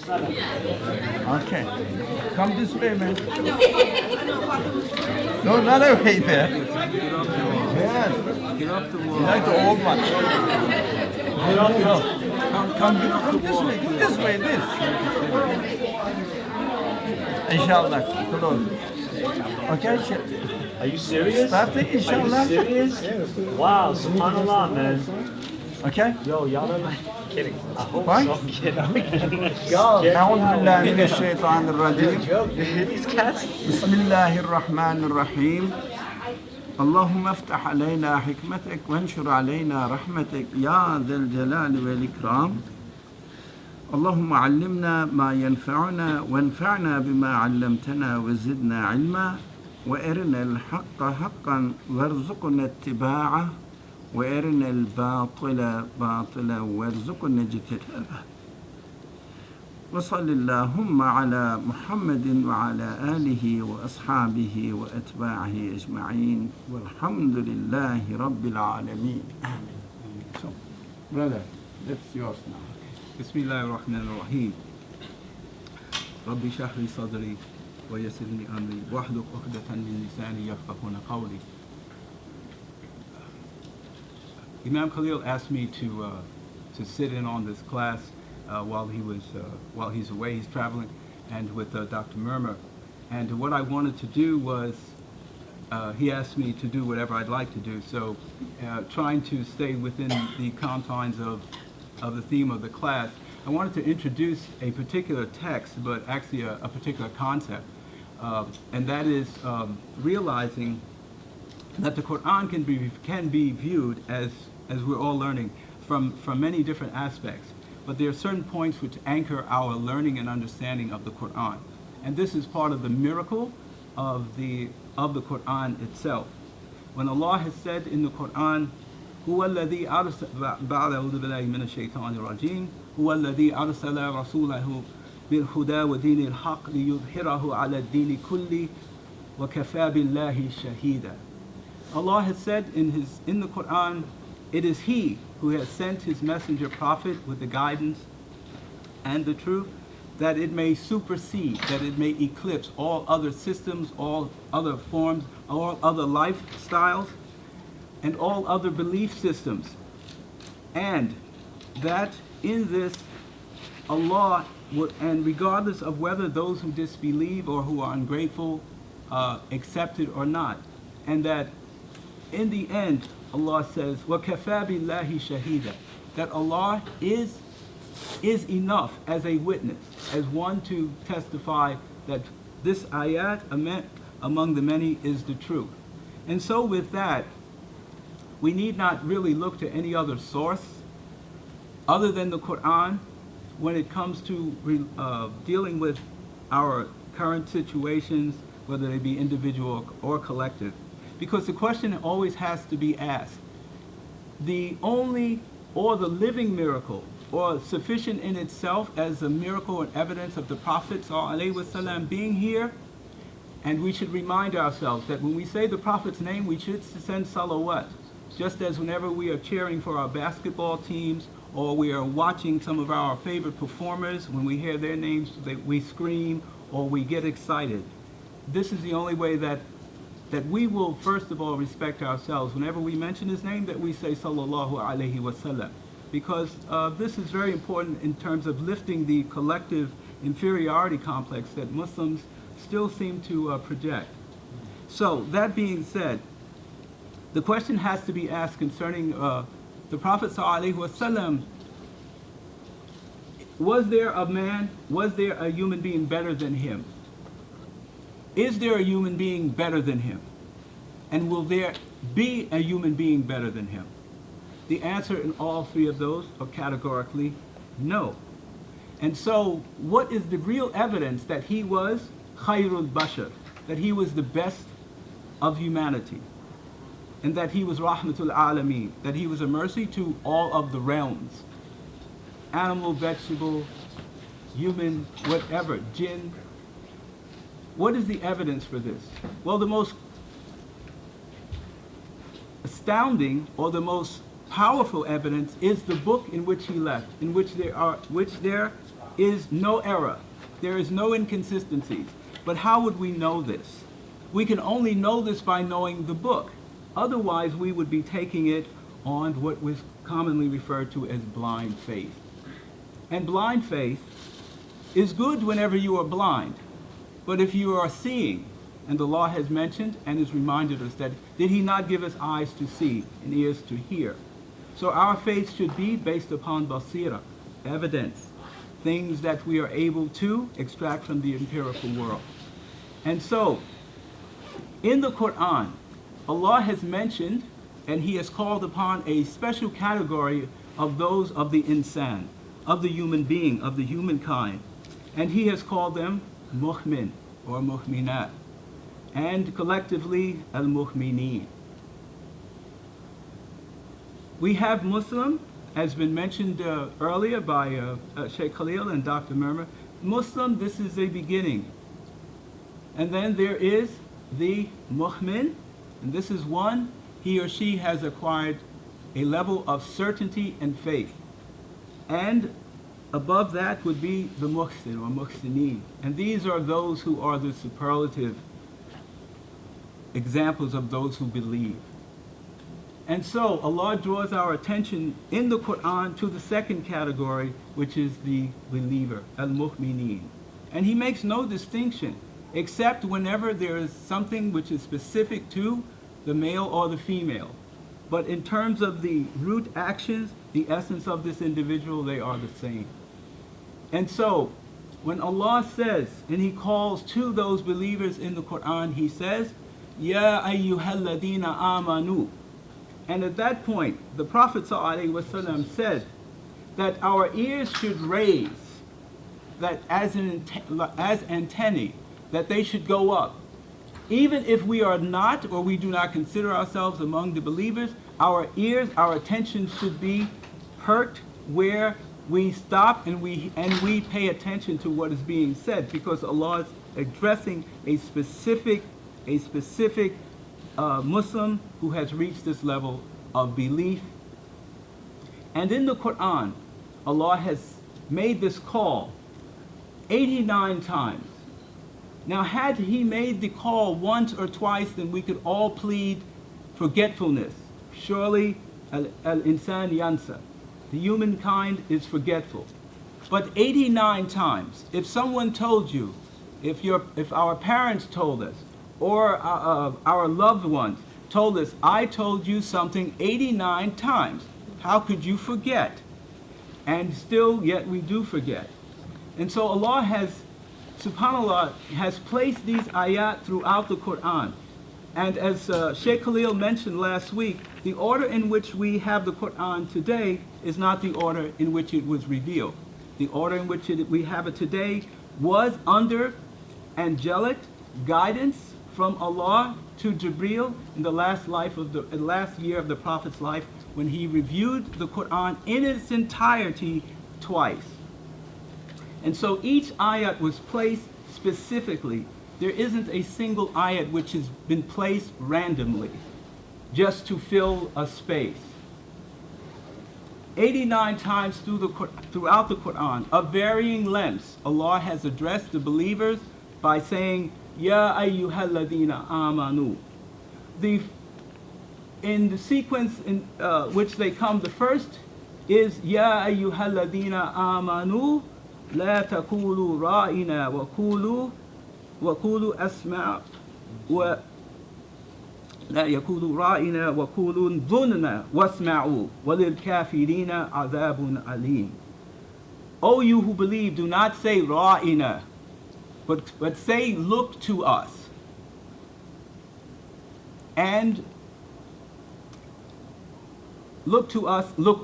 Okay. Come this way, man. No, not over there. Yes. Get off the wall. Like the old one. Come this way. Come this way. This. Inshallah. Close. Okay. Are you serious? Starting, inshallah. Are you serious? Wow, subhanallah, man. Okay. Yo, y'all are like kidding. I hope What? so. I'm kidding. أعوذ بالله من الشيطان الرجيم. These cats? بسم الله الرحمن الرحيم. اللهم افتح علينا حكمتك وانشر علينا رحمتك يا ذا الجلال والإكرام. اللهم علمنا ما ينفعنا وانفعنا بما علمتنا وزدنا علما وارنا الحق حقا وارزقنا اتباعه وارنا الباطل باطلا وارزقنا اجتنابه. وصل اللهم على محمد وعلى آله وأصحابه وأتباعه أجمعين والحمد لله رب العالمين. So, brother, that's yours now. بسم الله الرحمن الرحيم. ربي اشرح لي صدري ويسر لي أمري واحلل عقدة من لساني يفقهون قولي. Imam Khalil asked me to sit in on this class while he's away, he's traveling, and with Dr. Murmur. And what I wanted to do was, he asked me to do whatever I'd like to do. So, trying to stay within the confines of the theme of the class, I wanted to introduce a particular text, but actually a particular concept, and that is realizing that the Quran can be viewed as we're all learning from many different aspects. But there are certain points which anchor our learning and understanding of the Quran, and this is part of the miracle of the Quran itself. When Allah has said in the Quran, هو الذي أرسل بعد أعوذ بالله من الشيطان الرجيم هو الذي أرسل رسوله بالهدى ودين الحق ليظهره على الدين كله وكفى بالله شهيدا. Allah has said in the Quran, it is He who has sent His messenger prophet with the guidance and the truth, that it may supersede, that it may eclipse all other systems, all other forms, all other lifestyles, and all other belief systems. And that in this, Allah would, and regardless of whether those who disbelieve or who are ungrateful accept it or not, and that in the end, Allah says, وَكَفَى بِاللَّهِ شَهِيدًا, that Allah is enough as a witness, as one to testify that this ayat among the many is the truth. And so with that, we need not really look to any other source other than the Quran when it comes to dealing with our current situations, whether they be individual or collective. Because the question always has to be asked, the only or the living miracle, or sufficient in itself as a miracle and evidence of the Prophet ﷺ being here, and we should remind ourselves that when we say the Prophet's name, we should send salawat. Just as whenever we are cheering for our basketball teams, or we are watching some of our favorite performers, when we hear their names, we scream or we get excited. This is the only way that we will first of all respect ourselves. Whenever we mention his name, that we say sallallahu alaihi wasallam, because this is very important in terms of lifting the collective inferiority complex that Muslims still seem to project. So that being said, the question has to be asked concerning the Prophet sallallahu alaihi wasallam. Was there a man, was there a human being better than him? Is there a human being better than him? And will there be a human being better than him? The answer in all three of those are categorically no. And so what is the real evidence that he was khairul bashar, that he was the best of humanity, and that he was rahmatul alameen, that he was a mercy to all of the realms, animal, vegetable, human, whatever, jinn? What is the evidence for this? Well, the most astounding or the most powerful evidence is the book in which he left, in which there is no error. There is no inconsistencies. But how would we know this? We can only know this by knowing the book. Otherwise, we would be taking it on what was commonly referred to as blind faith. And blind faith is good whenever you are blind. But if you are seeing, and the law has mentioned and has reminded us that, did he not give us eyes to see and ears to hear? So our faith should be based upon basira, evidence, things that we are able to extract from the empirical world. And so, in the Quran, Allah has mentioned and he has called upon a special category of those of the insan, of the human being, of the humankind. And he has called them mu'min or mu'minat, and collectively al-mu'mineen. We have Muslim, as been mentioned earlier by Sheikh Khalil and Dr. Murmur. Muslim, this is a beginning. And then there is the mu'min, and this is one, he or she has acquired a level of certainty and faith. And above that would be the muhsin or muhsineen. And these are those who are the superlative examples of those who believe. And so Allah draws our attention in the Quran to the second category, which is the believer, al-mu'mineen. And he makes no distinction, except whenever there is something which is specific to the male or the female. But in terms of the root actions, the essence of this individual, they are the same. And so, when Allah says, and he calls to those believers in the Quran, he says, Ya ayyuhalladina amanu. And at that point, the Prophet ﷺ said that our ears should raise, that as antennae, that they should go up. Even if we are not, or we do not consider ourselves among the believers, our ears, our attention should be perked where we stop and we pay attention to what is being said, because Allah is addressing a specific Muslim who has reached this level of belief. And in the Quran, Allah has made this call 89 times. Now, had he made the call once or twice, then we could all plead forgetfulness. Surely, al-insan yansa. The humankind is forgetful. But 89 times, if someone told you, if our parents told us, or our loved ones told us, I told you something 89 times, how could you forget? And still, yet we do forget. And so Allah has, subhanAllah, has placed these ayat throughout the Quran. And as Sheikh Khalil mentioned last week, the order in which we have the Quran today is not the order in which it was revealed. The order in which we have it today was under angelic guidance from Allah to Jibreel in the last year of the Prophet's life, when he reviewed the Quran in its entirety twice. And so each ayat was placed specifically. There isn't a single ayat which has been placed randomly just to fill a space. 89 times throughout the Quran, of varying lengths, Allah has addressed the believers by saying, Ya ayyuhalladina amanu. In the sequence in which they come, the first is Ya ayyuhalladina amanu la taqulu ra'ina wa qulu asma' wa la yaqulu ra'ina wa qulu dhunna wasma'u walil kafirina adhabun alim. O you who believe, do not say ra'ina, but say, look to us, and look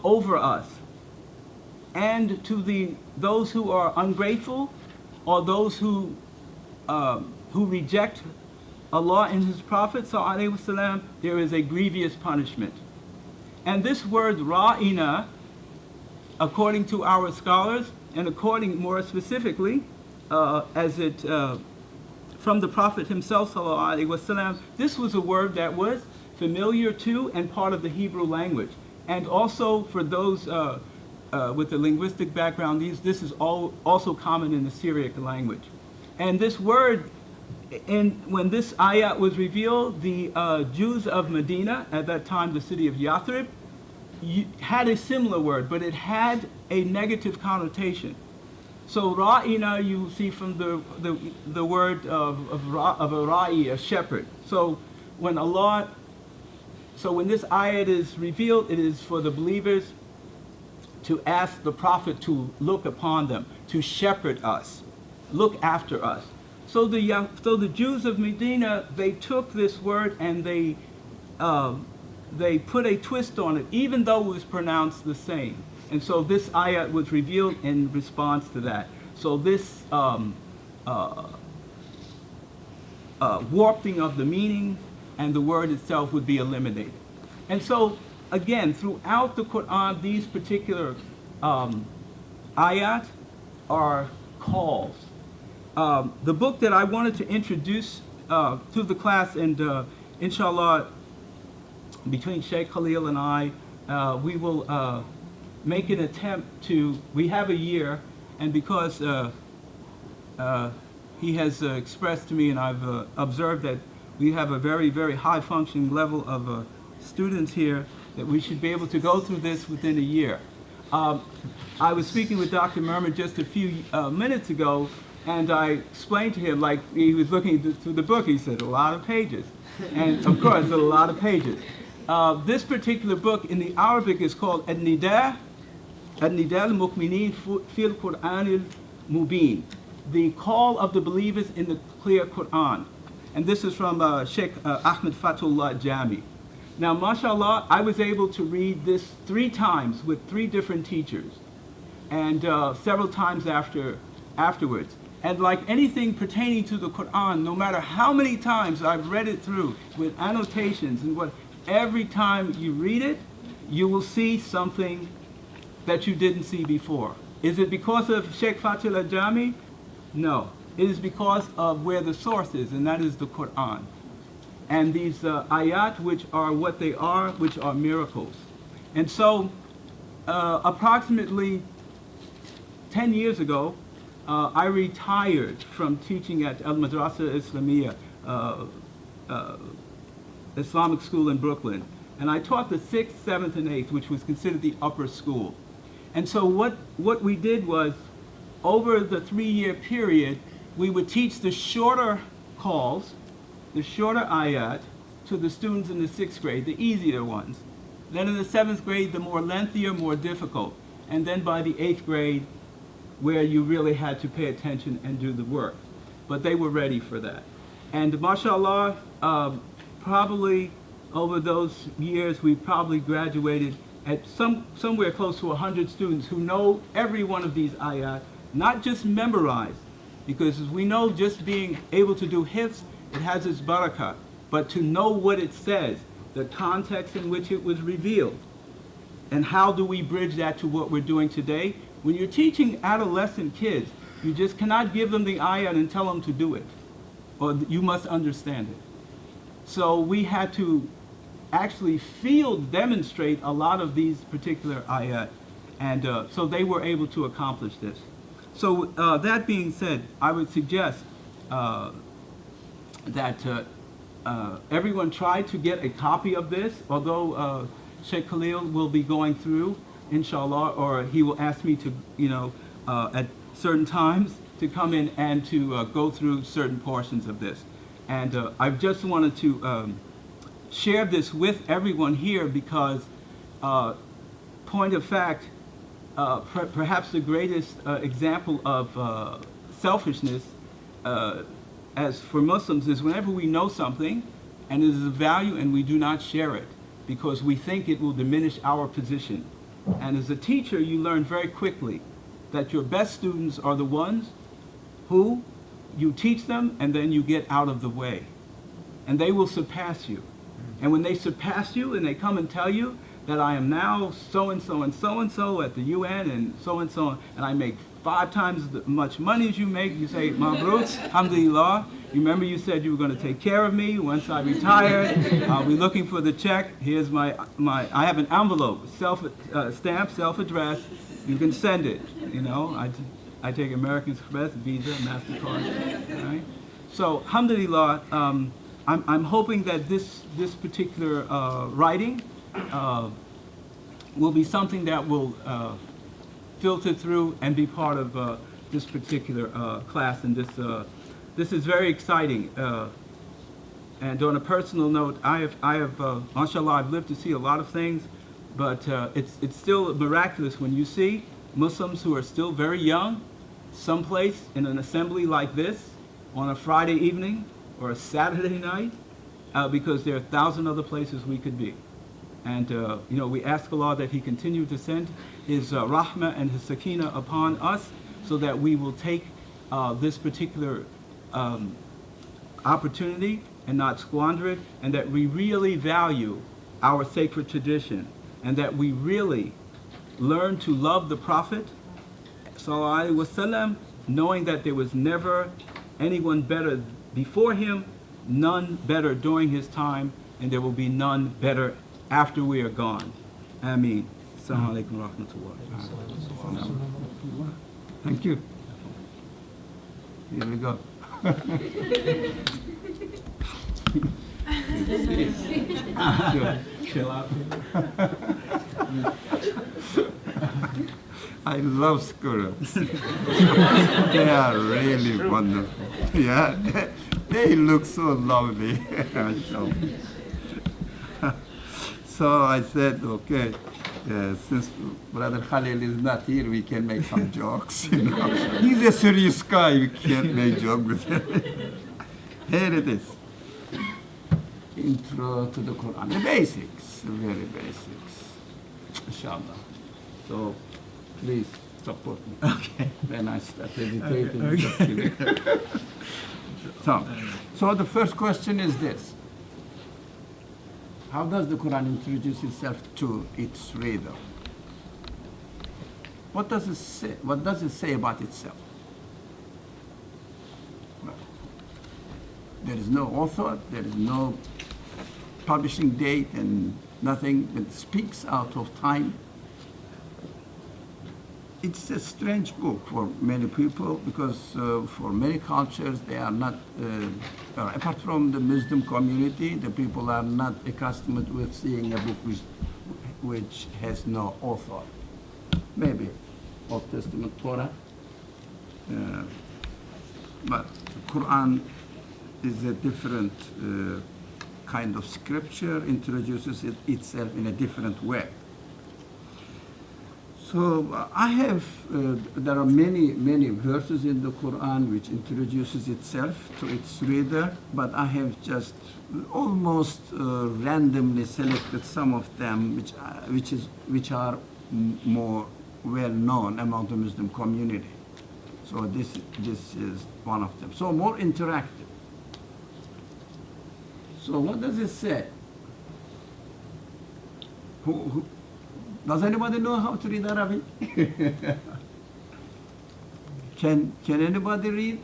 over us, and to those who are ungrateful, or those who reject Allah and His Prophet ﷺ, there is a grievous punishment. And this word ra'ina, according to our scholars, and according more specifically, from the Prophet himself, ﷺ, this was a word that was familiar to and part of the Hebrew language. And also for those with the linguistic background, this is also common in the Syriac language. And this word, when this ayat was revealed, the Jews of Medina, at that time the city of Yathrib, had a similar word, but it had a negative connotation. So ra'ina, you see from the word of a ra'i, a shepherd. So when this ayat is revealed, it is for the believers to ask the Prophet to look upon them, to shepherd us, look after us. So the Jews of Medina, they took this word and they put a twist on it, even though it was pronounced the same. And so this ayat was revealed in response to that. So this warping of the meaning and the word itself would be eliminated. And so, again, throughout the Quran, these particular ayat are calls. The book that I wanted to introduce to the class, and inshallah, between Sheikh Khalil and I, we will make an attempt to, we have a year, and because he has expressed to me, and I've observed that we have a very, very high functioning level of students here, that we should be able to go through this within a year. I was speaking with Dr. Murmer just a few minutes ago, and I explained to him, like he was looking through the book, he said, a lot of pages. And of course, a lot of pages. This particular book in the Arabic is called An-Nida al-Mu'minin fil Qur'an al-Mubin, the call of the believers in the clear Quran. And this is from Sheikh Ahmed Fatullah Jami. Now, mashallah, I was able to read this 3 times with 3 different teachers, and several times afterwards. And like anything pertaining to the Quran, no matter how many times I've read it through with annotations and every time you read it, you will see something that you didn't see before. Is it because of Sheikh Fatullah Jami? No. It is because of where the source is, and that is the Quran. And these ayat, which are what they are, which are miracles. And so, approximately 10 years ago, I retired from teaching at Al Madrasa Islamiyya, Islamic school in Brooklyn. And I taught the 6th, 7th, and 8th, which was considered the upper school. And so what we did was, over the 3-year period, we would teach the shorter calls, the shorter ayat, to the students in the 6th grade, the easier ones. Then in the 7th grade, the more lengthier, more difficult. And then by the 8th grade, where you really had to pay attention and do the work. But they were ready for that. And mashallah, probably over those years, we probably graduated at somewhere close to 100 students who know every one of these ayat, not just memorized, because as we know, just being able to do hifz, it has its barakah, but to know what it says, the context in which it was revealed, and how do we bridge that to what we're doing today? When you're teaching adolescent kids, you just cannot give them the ayat and tell them to do it, or you must understand it. So we had to actually demonstrate a lot of these particular ayat, and so they were able to accomplish this. So that being said, I would suggest that everyone try to get a copy of this, although Sheikh Khalil will be going through, inshallah, or he will ask me to, at certain times to come in and to go through certain portions of this. And I just wanted to share this with everyone here because, point of fact, perhaps the greatest example of selfishness as for Muslims is whenever we know something and it is of value and we do not share it because we think it will diminish our position. And as a teacher, you learn very quickly that your best students are the ones who you teach them and then you get out of the way. And they will surpass you. And when they surpass you and they come and tell you that I am now so-and-so and so-and-so at the UN and so-and-so, and I make 5 times as much money as you make, you say, Mabruk, alhamdulillah. You remember you said you were going to take care of me once I retired. I'll be looking for the check. Here's I have an envelope, stamp, self-addressed, you can send it. You know, I take American Express, Visa, MasterCard. Right? So, alhamdulillah, I'm hoping that this particular writing will be something that will filter through and be part of this particular class. And this is very exciting. And on a personal note, I have, mashallah, I've lived to see a lot of things, but it's still miraculous when you see Muslims who are still very young, someplace in an assembly like this, on a Friday evening or a Saturday night, because there are 1,000 other places we could be. And you know, we ask Allah that He continue to send His rahmah and His sakina upon us, so that we will take this particular opportunity and not squander it, and that we really value our sacred tradition, and that we really learn to love the Prophet sallallahu alaihi wasallam, knowing that there was never anyone better before him, none better during his time, and there will be none better after we are gone. Ameen. Assalamu alaikum wa rahmatullah. Thank you. Here we go. Sure. Chill out. I love squirrels. They are really wonderful. Yeah, they look so lovely. So I said, okay, since Brother Khalil is not here, we can make some jokes. You know? He's a serious guy, we can't make jokes with him. Here it is. Intro to the Quran. The basics, the very basics. Inshallah. So please support me. Okay. Then I start hesitating. Okay. So the first question is this. How does the Quran introduce itself to its reader? What does it say? What does it say about itself? Well, there is no author, there is no publishing date, and nothing that speaks out of time. It's a strange book for many people, because for many cultures they are not, apart from the Muslim community, the people are not accustomed with seeing a book which has no author. Maybe Old Testament Torah, but the Quran is a different kind of scripture, introduces itself in a different way. So I have, there are many verses in the Quran which introduces itself to its reader, but I have just almost randomly selected some of them which are more well known among the Muslim community. So this is one of them. So more interactive. So what does it say? Does anybody know how to read Arabic? Can anybody read?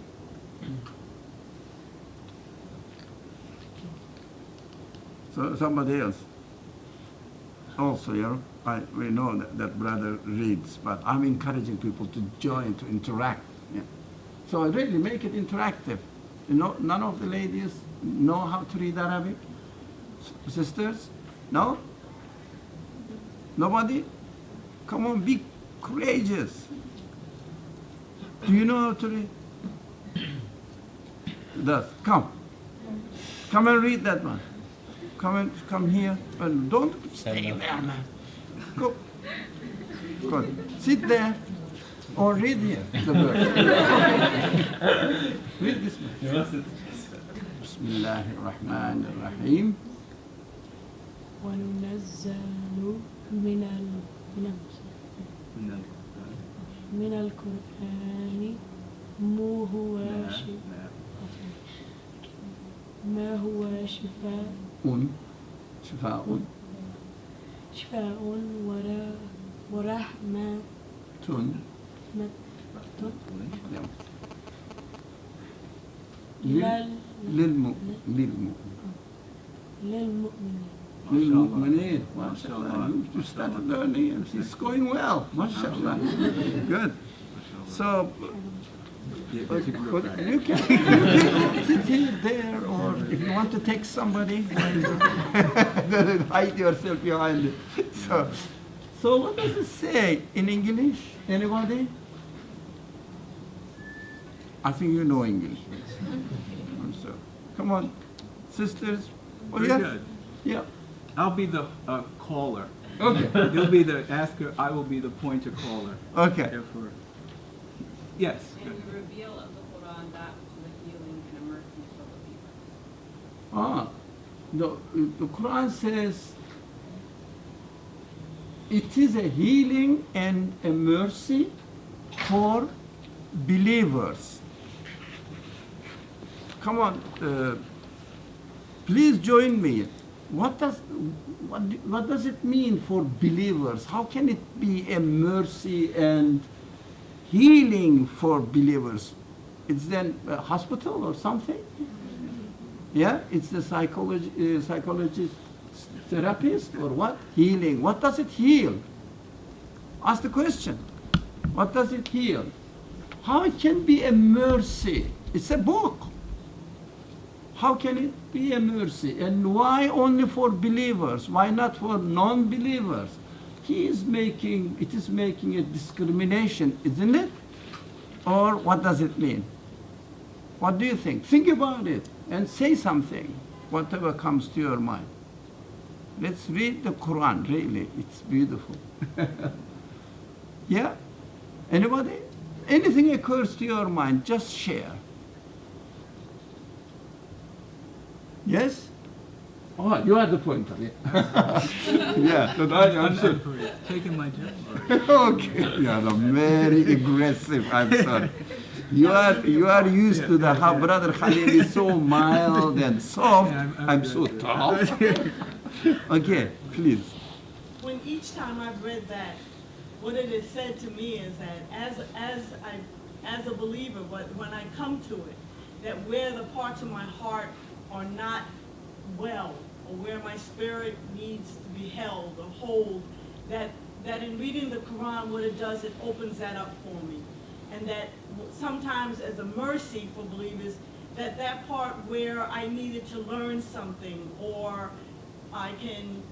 So somebody else. Also, yeah, we know that brother reads, but I'm encouraging people to join, to interact. Yeah. So I really make it interactive. You know, none of the ladies know how to read Arabic? Sisters? No? Nobody? Come on, be courageous. Do you know how to read? Does. Come and read that one. Come here. And don't stay there, man. Go. Good. Sit there or read here. The verse. Read this one. Bismillahir Rahmanir Rahim. وننزل من القرآن ما هو شفاء ورحمة للمؤمنين Munir, mashallah. You started learning and it's going well. Mashallah. Good. So, you can sit here, there, or if you want to take somebody, hide yourself behind it. So what does it say in English? Anybody? I think you know English. So, come on, sisters. Oh, Very yeah? good. Yeah. I'll be the caller. Okay. You'll be the asker. I will be the pointer caller. Okay. Therefore, yes. And you reveal of the Quran that which is a healing and a mercy for believers. The Quran says it is a healing and a mercy for believers. Come on, please join me. What does it mean for believers? How can it be a mercy and healing for believers? It's then a hospital or something? Yeah, it's the psychologist, therapist, or what? Healing. What does it heal? Ask the question. What does it heal? How it can be a mercy? It's a book. How can it be a mercy? And why only for believers? Why not for non-believers? It is making a discrimination, isn't it? Or what does it mean? What do you think? Think about it and say something, whatever comes to your mind. Let's read the Quran, really. It's beautiful. Yeah? Anybody? Anything occurs to your mind, just share. Yes? Oh, you are the pointer. Yeah. Yeah, but I'm sorry. Taking my job. Okay, you are very aggressive. I'm sorry. You are used to the how Brother Khalil is so mild and soft. Yeah, I'm so tough. Okay, please. When each time I've read that, what it has said to me is that as a believer, when I come to it, that where the parts of my heart are not well, or where my spirit needs to be held or hold, that in reading the Quran, what it does, it opens that up for me. And that sometimes as a mercy for believers, that part where I needed to learn something, or I can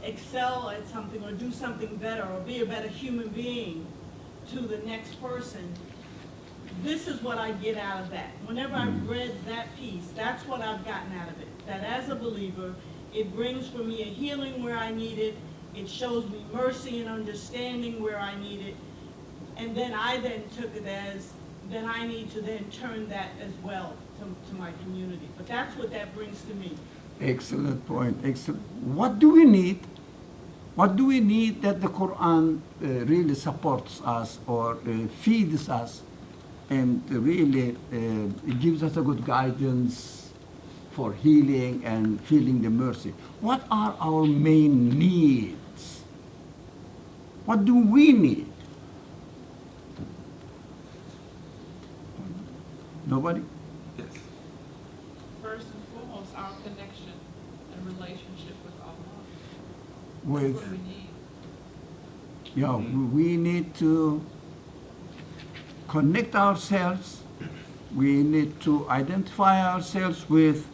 excel at something, or do something better, or be a better human being to the next person, this is what I get out of that. Whenever I've read that piece, that's what I've gotten out of it. That as a believer, it brings for me a healing where I need it. It shows me mercy and understanding where I need it. And then I then took it as, then I need to then turn that as well to my community. But that's what that brings to me. Excellent point. Excellent. What do we need? What do we need that the Quran really supports us or feeds us and really gives us a good guidance for healing and feeling the mercy? What are our main needs? What do we need? Nobody? Yes. First and foremost, our connection and relationship with Allah. With, That's what we need. yeah, we need to connect ourselves. We need to identify ourselves with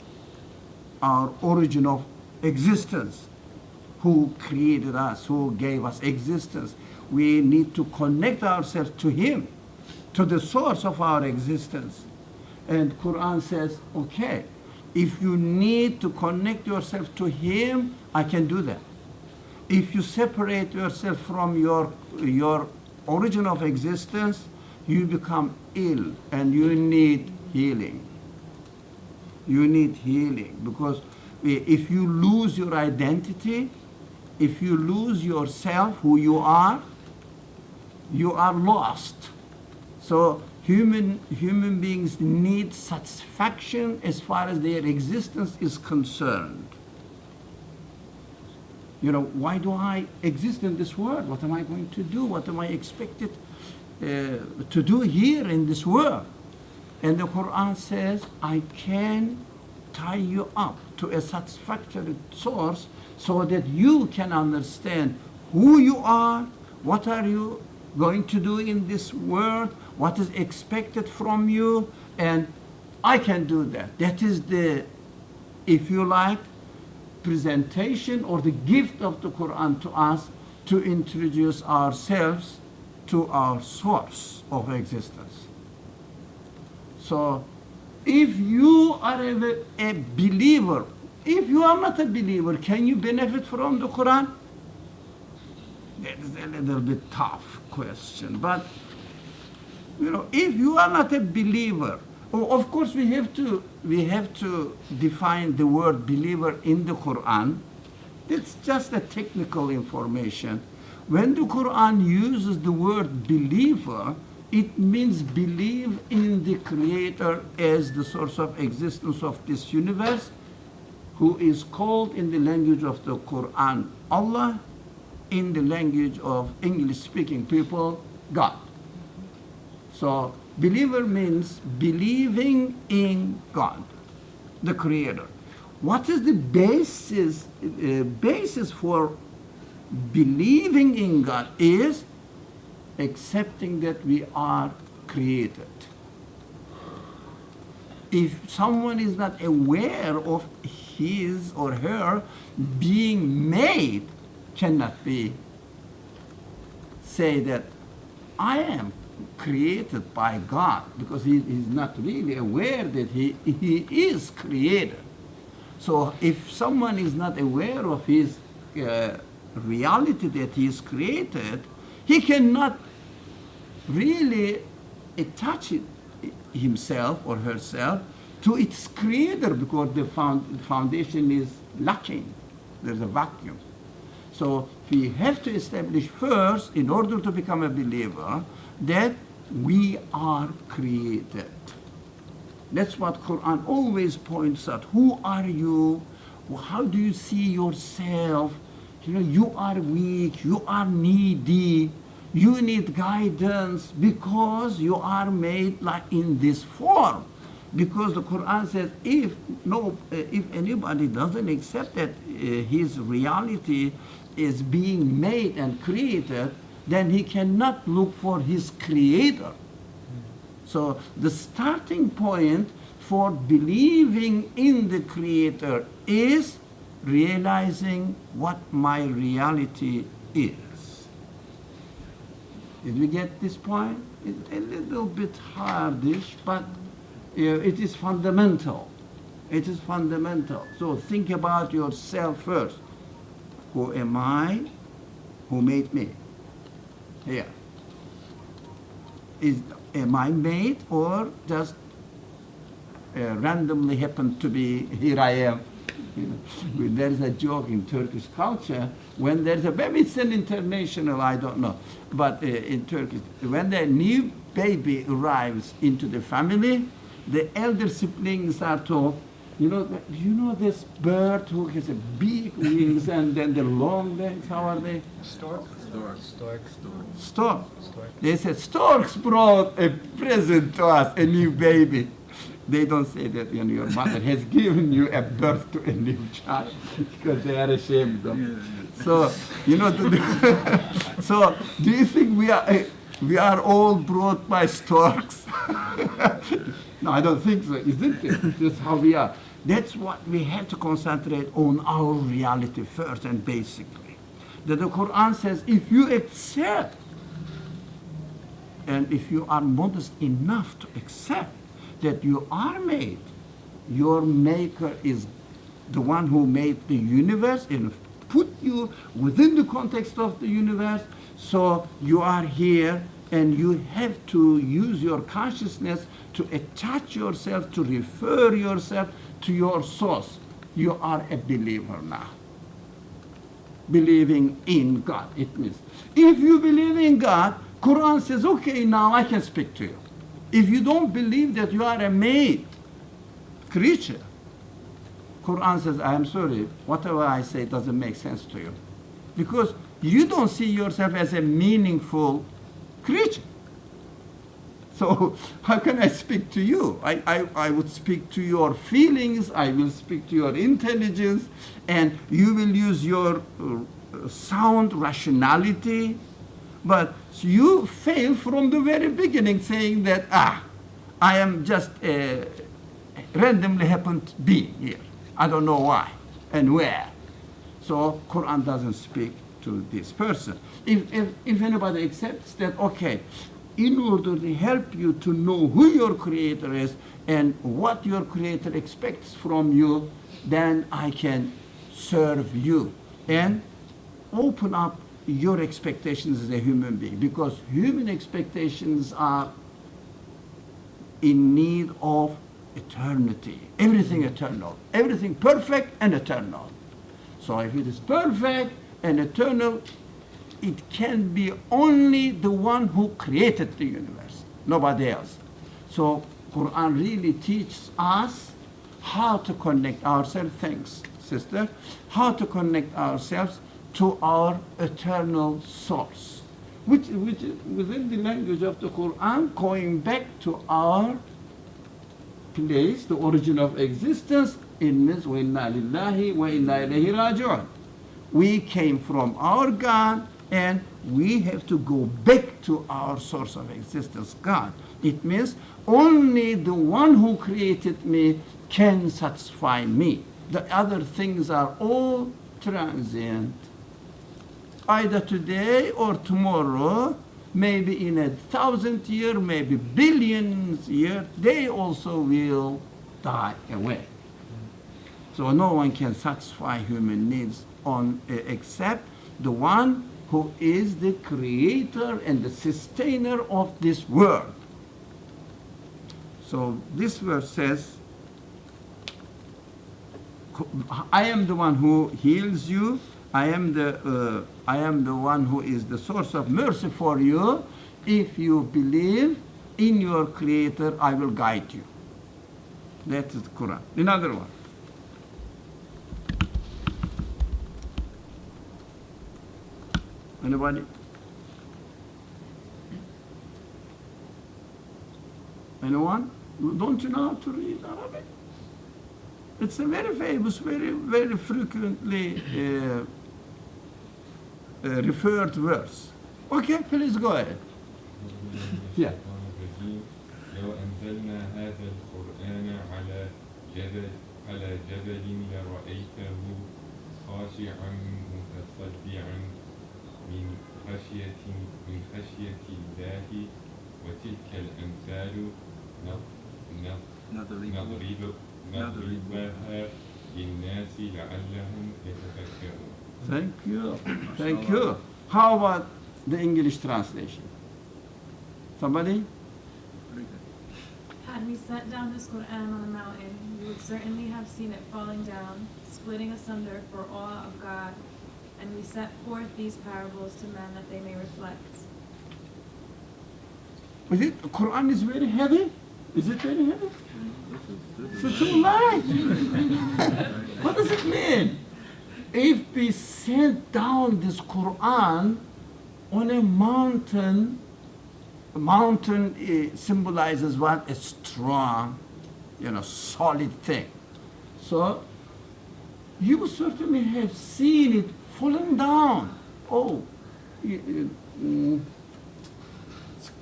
our origin of existence, who created us, who gave us existence. We need to connect ourselves to Him, to the source of our existence. And Quran says, okay, if you need to connect yourself to Him, I can do that. If you separate yourself from your origin of existence, you become ill and you need healing. You need healing because if you lose your identity, if you lose yourself, who you are lost. So human beings need satisfaction as far as their existence is concerned. You know, why do I exist in this world? What am I going to do? What am I expected to do here in this world? And the Quran says, I can tie you up to a satisfactory source so that you can understand who you are, what are you going to do in this world, what is expected from you, and I can do that. That is the, if you like, presentation or the gift of the Quran to us to introduce ourselves to our source of existence. So if you are a believer, if you are not a believer, can you benefit from the Quran? That is a little bit tough question. But, you know, if you are not a believer, of course we have to define the word believer in the Quran. It's just a technical information. When the Quran uses the word believer, it means believe in the Creator as the source of existence of this universe, who is called in the language of the Quran Allah, in the language of English-speaking people, God. So believer means believing in God, the Creator. What is the basis for believing in God is accepting that we are created. If someone is not aware of his or her being made, cannot be say that I am created by God, because he is not really aware that he is created. So if someone is not aware of his reality that he is created, he cannot really attach himself or herself to its creator, because the foundation is lacking. There's a vacuum. So we have to establish first, in order to become a believer, that we are created. That's what Quran always points out. Who are you? How do you see yourself? You know, you are weak, you are needy, you need guidance because you are made like in this form. Because the Quran says if anybody doesn't accept that his reality is being made and created, then he cannot look for his creator. So the starting point for believing in the creator is realizing what my reality is. Did we get this point? It's a little bit hardish, but it is fundamental. It is fundamental. So think about yourself first. Who am I? Who made me? Here. Am I made, or just randomly happened to be, here I am? You know, there's a joke in Turkish culture, when there's a baby, it's an international, I don't know, but in Turkish, when the new baby arrives into the family, the elder siblings are told, you know this bird who has a big wings and then the long legs, how are they? Stork. Stork. They said, storks brought a present to us, a new baby. They don't say that your mother has given you a birth to a new child, because they are ashamed of it. So, so do you think we are all brought by storks? No, I don't think so, isn't it? That's how we are. That's what we have to concentrate on, our reality first and basically. That the Quran says, if you accept, and if you are modest enough to accept that you are made, your maker is the one who made the universe and put you within the context of the universe, so you are here and you have to use your consciousness to attach yourself, to refer yourself to your source. You are a believer now. Believing in God, it means. If you believe in God, Quran says, okay, now I can speak to you. If you don't believe that you are a made creature, Quran says, I am sorry, whatever I say doesn't make sense to you. Because you don't see yourself as a meaningful creature. So how can I speak to you? I would speak to your feelings, I will speak to your intelligence, and you will use your sound rationality. But you fail from the very beginning, saying that, I am just a randomly happened being here. I don't know why and where. So Quran doesn't speak to this person. If anybody accepts that, okay, in order to help you to know who your creator is and what your creator expects from you, then I can serve you and open up your expectations as a human being, because human expectations are in need of eternity. Everything eternal, everything perfect and eternal. So if it is perfect and eternal, it can be only the one who created the universe, nobody else. So Quran really teaches us how to connect ourselves, thanks sister, how to connect ourselves to our eternal source, which within the language of the Quran, going back to our place, the origin of existence, it means وَإِنَّا لِلَّهِ وَإِنَّا إِلَيْهِ رَاجِعُونَ. We came from our God and we have to go back to our source of existence, God. It means only the one who created me can satisfy me. The other things are all transient. Either today or tomorrow, maybe in 1,000 years, maybe billions years, they also will die away. So no one can satisfy human needs except the one who is the creator and the sustainer of this world. So this verse says, I am the one who heals you. I am the one who is the source of mercy for you. If you believe in your creator, I will guide you. That is the Quran. Another one. Anybody? Anyone? Don't you know how to read Arabic? It's a very famous, very frequently referred verse. Okay, please go ahead. Yeah. لو أنزلنا هذا القرآن على جبل لرأيته خاشعا متصدعا من خشية الله وتلك الأمثال نضربها للناس لعلهم يتفكرون. Thank you. Thank you. How about the English translation? Somebody? Had we set down this Quran on a mountain, you would certainly have seen it falling down, splitting asunder for awe of God, and we set forth these parables to men that they may reflect. Is it, the Quran is very heavy? Is it very heavy? It's too light. What does it mean? If we set down this Quran on a mountain symbolizes what? A strong, solid thing. So you certainly have seen it falling down. Oh, it's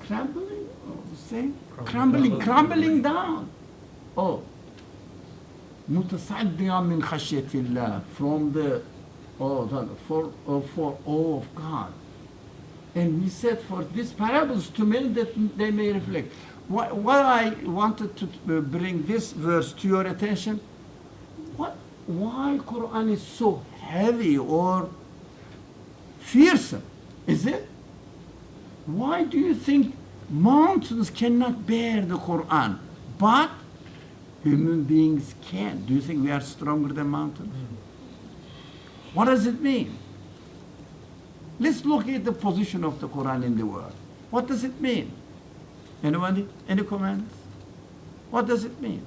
crumbling, crumbling down. Oh, متصدعا من خشية الله, from the for awe of God. And we said for these parables to men that they may reflect. Why I wanted to bring this verse to your attention? Why Quran is so heavy or fearsome? Is it? Why do you think mountains cannot bear the Quran, but human beings can? Do you think we are stronger than mountains? What does it mean? Let's look at the position of the Quran in the world. What does it mean? Anybody? Any comments? What does it mean?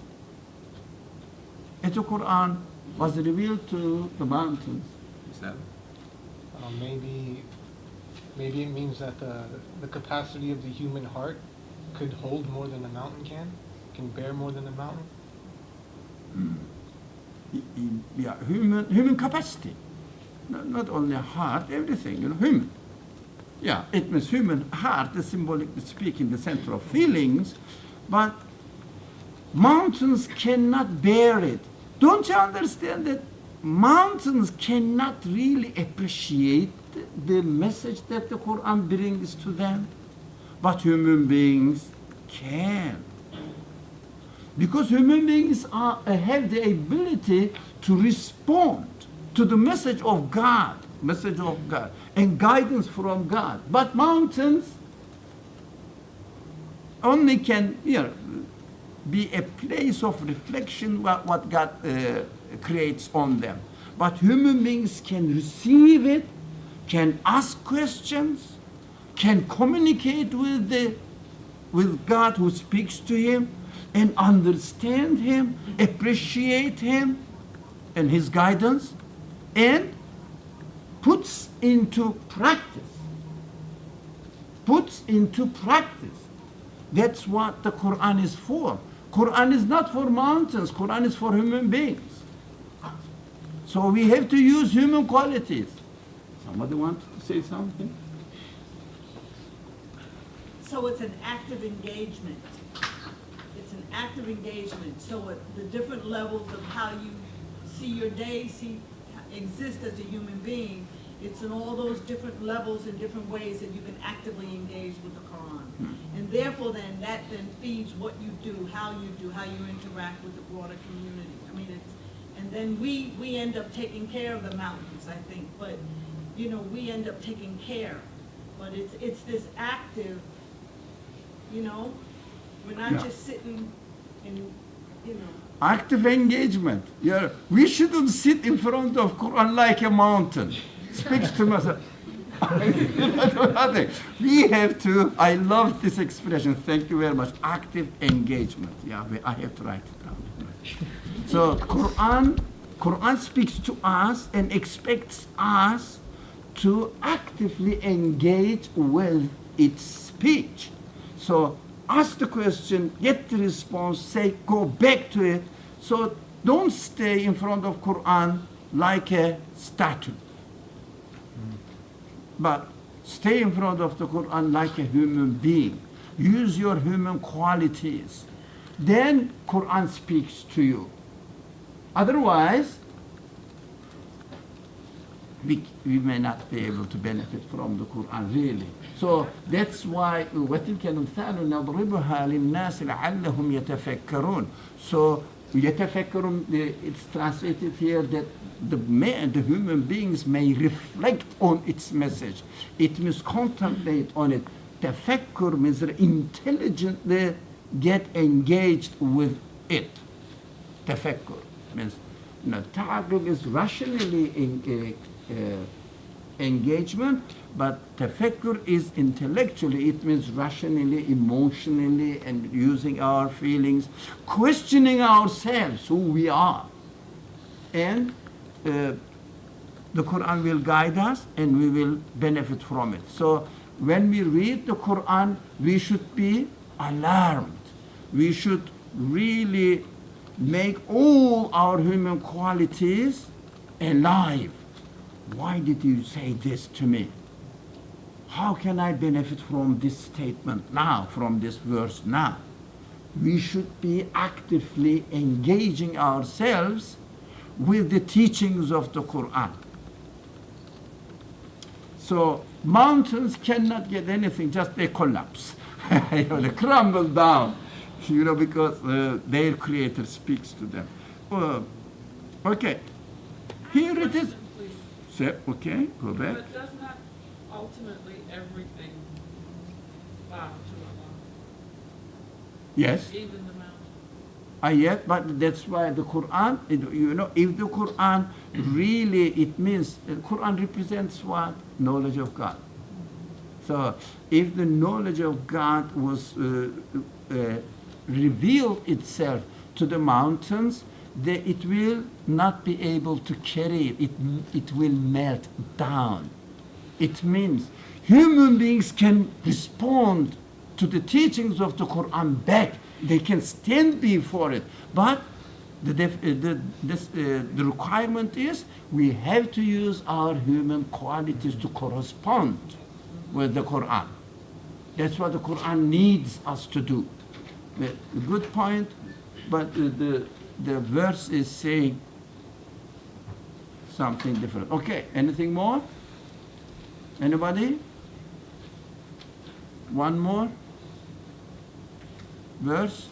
If the Quran was revealed to the mountains. Maybe it means that the capacity of the human heart could hold more than a mountain can bear more than a mountain? Yeah, human capacity. Not only heart, everything, human. Yeah, it means human heart, the symbolically speaking, the center of feelings, but mountains cannot bear it. Don't you understand that mountains cannot really appreciate the message that the Quran brings to them? But human beings can. Because human beings have the ability to respond to the message of God, and guidance from God. But mountains only can be a place of reflection what God creates on them. But human beings can receive it, can ask questions, can communicate with God who speaks to him, and understand him, appreciate him and his guidance, and puts into practice. That's what the Quran is for. Quran is not for mountains, Quran is for human beings. So we have to use human qualities. Somebody want to say something? So it's an active engagement. It's an active engagement. So the different levels of how you see your day, exist as a human being, it's in all those different levels and different ways that you can actively engage with the Quran. And therefore then, that then feeds what you do, how you interact with the broader community. I mean, and then we end up taking care of the mountains, I think, but, we end up taking care. But it's this active, we're not just sitting and, Active engagement. Yeah, we shouldn't sit in front of Quran like a mountain. Speaks to myself. We have to. I love this expression. Thank you very much. Active engagement. Yeah, I have to write it down. So Quran speaks to us and expects us to actively engage with its speech. So ask the question, get the response, say, go back to it. So don't stay in front of Quran like a statue. But stay in front of the Quran like a human being. Use your human qualities. Then Quran speaks to you. Otherwise, we may not be able to benefit from the Quran, really. So that's why وَتِلْكَ الْأَمْثَالُ نَضْرِبُهَا لِلنَّاسِ لَعَلَّهُمْ يَتَفَكَّرُونَ. So يَتَفَكَّرُونَ, it's translated here that the human beings may reflect on its message. It means contemplate on it. Tafakkur means intelligently get engaged with it. Tafakkur means, ta'aqub is rationally engagement, but tafakkur is intellectually. It means rationally, emotionally, and using our feelings, questioning ourselves, who we are. And the Quran will guide us and we will benefit from it. So when we read the Quran, we should be alarmed. We should really make all our human qualities alive. Why did you say this to me? How can I benefit from this statement now, from this verse now? We should be actively engaging ourselves with the teachings of the Quran. So mountains cannot get anything, just they collapse. They crumble down, because their Creator speaks to them. Okay, here it is. Okay, go back. But does not ultimately everything bow to Allah? Yes. Even the mountain. Yes, but that's why the Quran, if the Quran really, it means, the Quran represents what? Knowledge of God. So if the knowledge of God was revealed itself to the mountains, it will not be able to carry it. It will melt down. It means human beings can respond to the teachings of the Quran back. They can stand before it. But the requirement is we have to use our human qualities to correspond with the Quran. That's what the Quran needs us to do. A good point, but the verse is saying something different. Okay, anything more? Anybody? One more verse?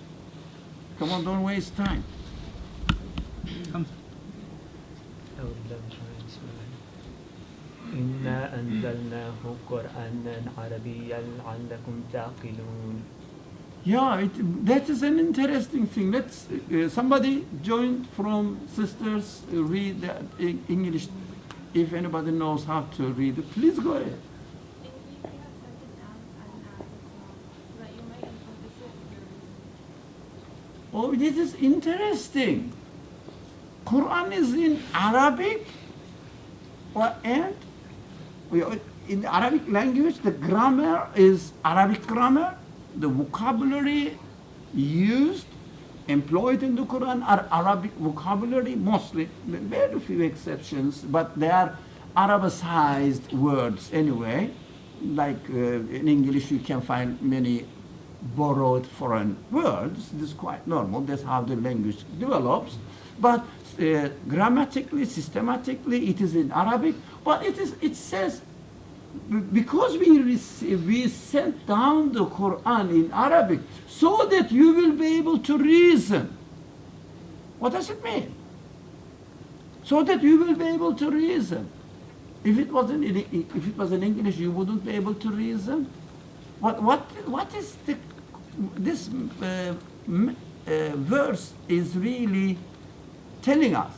Come on, don't waste time. إنا أنزلناه قرآنا عربيا لعلكم تعقلون. Yeah, that is an interesting thing. Let's somebody join from sisters read the English. If anybody knows how to read it, please go ahead. Oh, this is interesting. Quran is in Arabic, and in the Arabic language, the grammar is Arabic grammar. The vocabulary used, employed in the Quran are Arabic vocabulary, mostly. Very few exceptions, but they are Arabicized words anyway. Like in English, you can find many borrowed foreign words. This is quite normal. That's how the language develops. But grammatically, systematically, it is in Arabic. But it says, because we sent down the Quran in Arabic so that you will be able to reason. What does it mean? So that you will be able to reason. If it was in English, you wouldn't be able to reason. What is this verse is really telling us?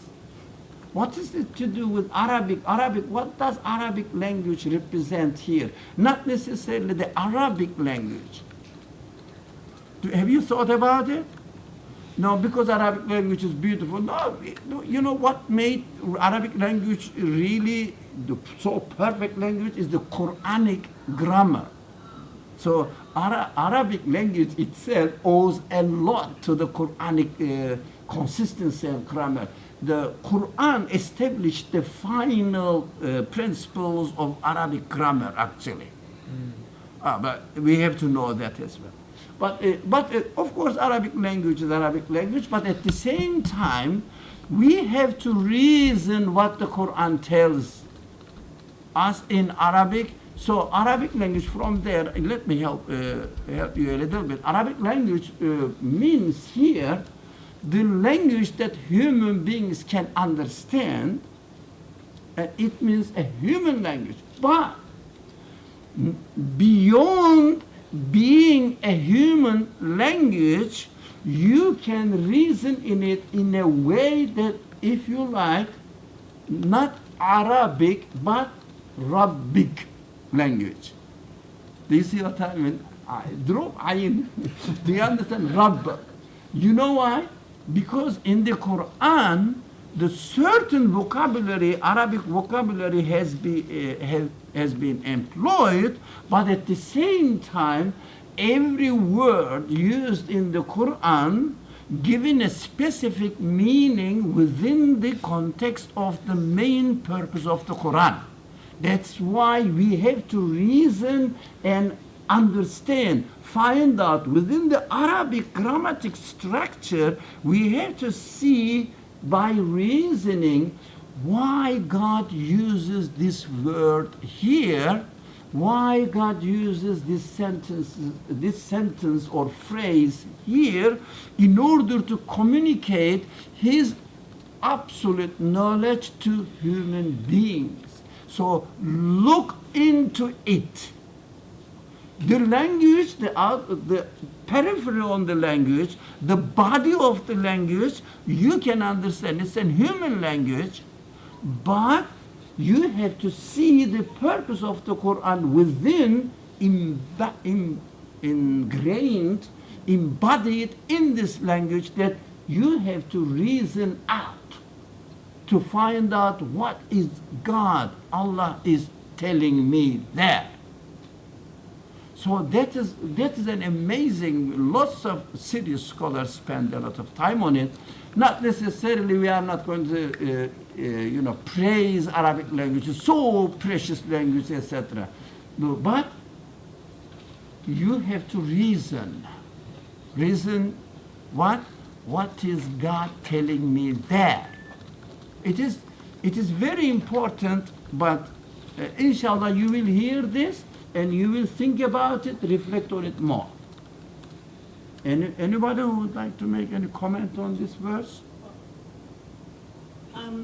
What is it to do with Arabic? What does Arabic language represent here? Not necessarily the Arabic language. Have you thought about it? No, because Arabic language is beautiful. No, you know what made Arabic language really so perfect language is the Quranic grammar. So Arabic language itself owes a lot to the Quranic consistency and grammar. The Quran established the final principles of Arabic grammar, actually. But we have to know that as well. But of course, Arabic language is Arabic language, but at the same time, we have to reason what the Quran tells us in Arabic. So Arabic language from there, let me help you a little bit. Arabic language means here the language that human beings can understand. It means a human language. But beyond being a human language, you can reason in it in a way that, if you like, not Arabic, but Rabbic language. Do you see what I mean? Drop ayin. Do you understand? Rabb. You know why? Because in the Quran, the certain vocabulary, Arabic vocabulary has been employed, but at the same time, every word used in the Quran given a specific meaning within the context of the main purpose of the Quran. That's why we have to reason and understand, find out within the Arabic grammatic structure, we have to see by reasoning why God uses this word here, why God uses this sentence or phrase here in order to communicate his absolute knowledge to human beings. So look into it. The language, the periphery on the language, the body of the language, you can understand. It's a human language, but you have to see the purpose of the Quran within, ingrained, embodied in this language, that you have to reason out to find out what is God, Allah is telling me there. So that is an amazing. Lots of serious scholars spend a lot of time on it. Not necessarily we are not going to praise Arabic language, it's so precious language, etc. No, but you have to reason. Reason what? What is God telling me there? It is very important, but inshallah you will hear this and you will think about it, reflect on it more. Anybody who would like to make any comment on this verse? I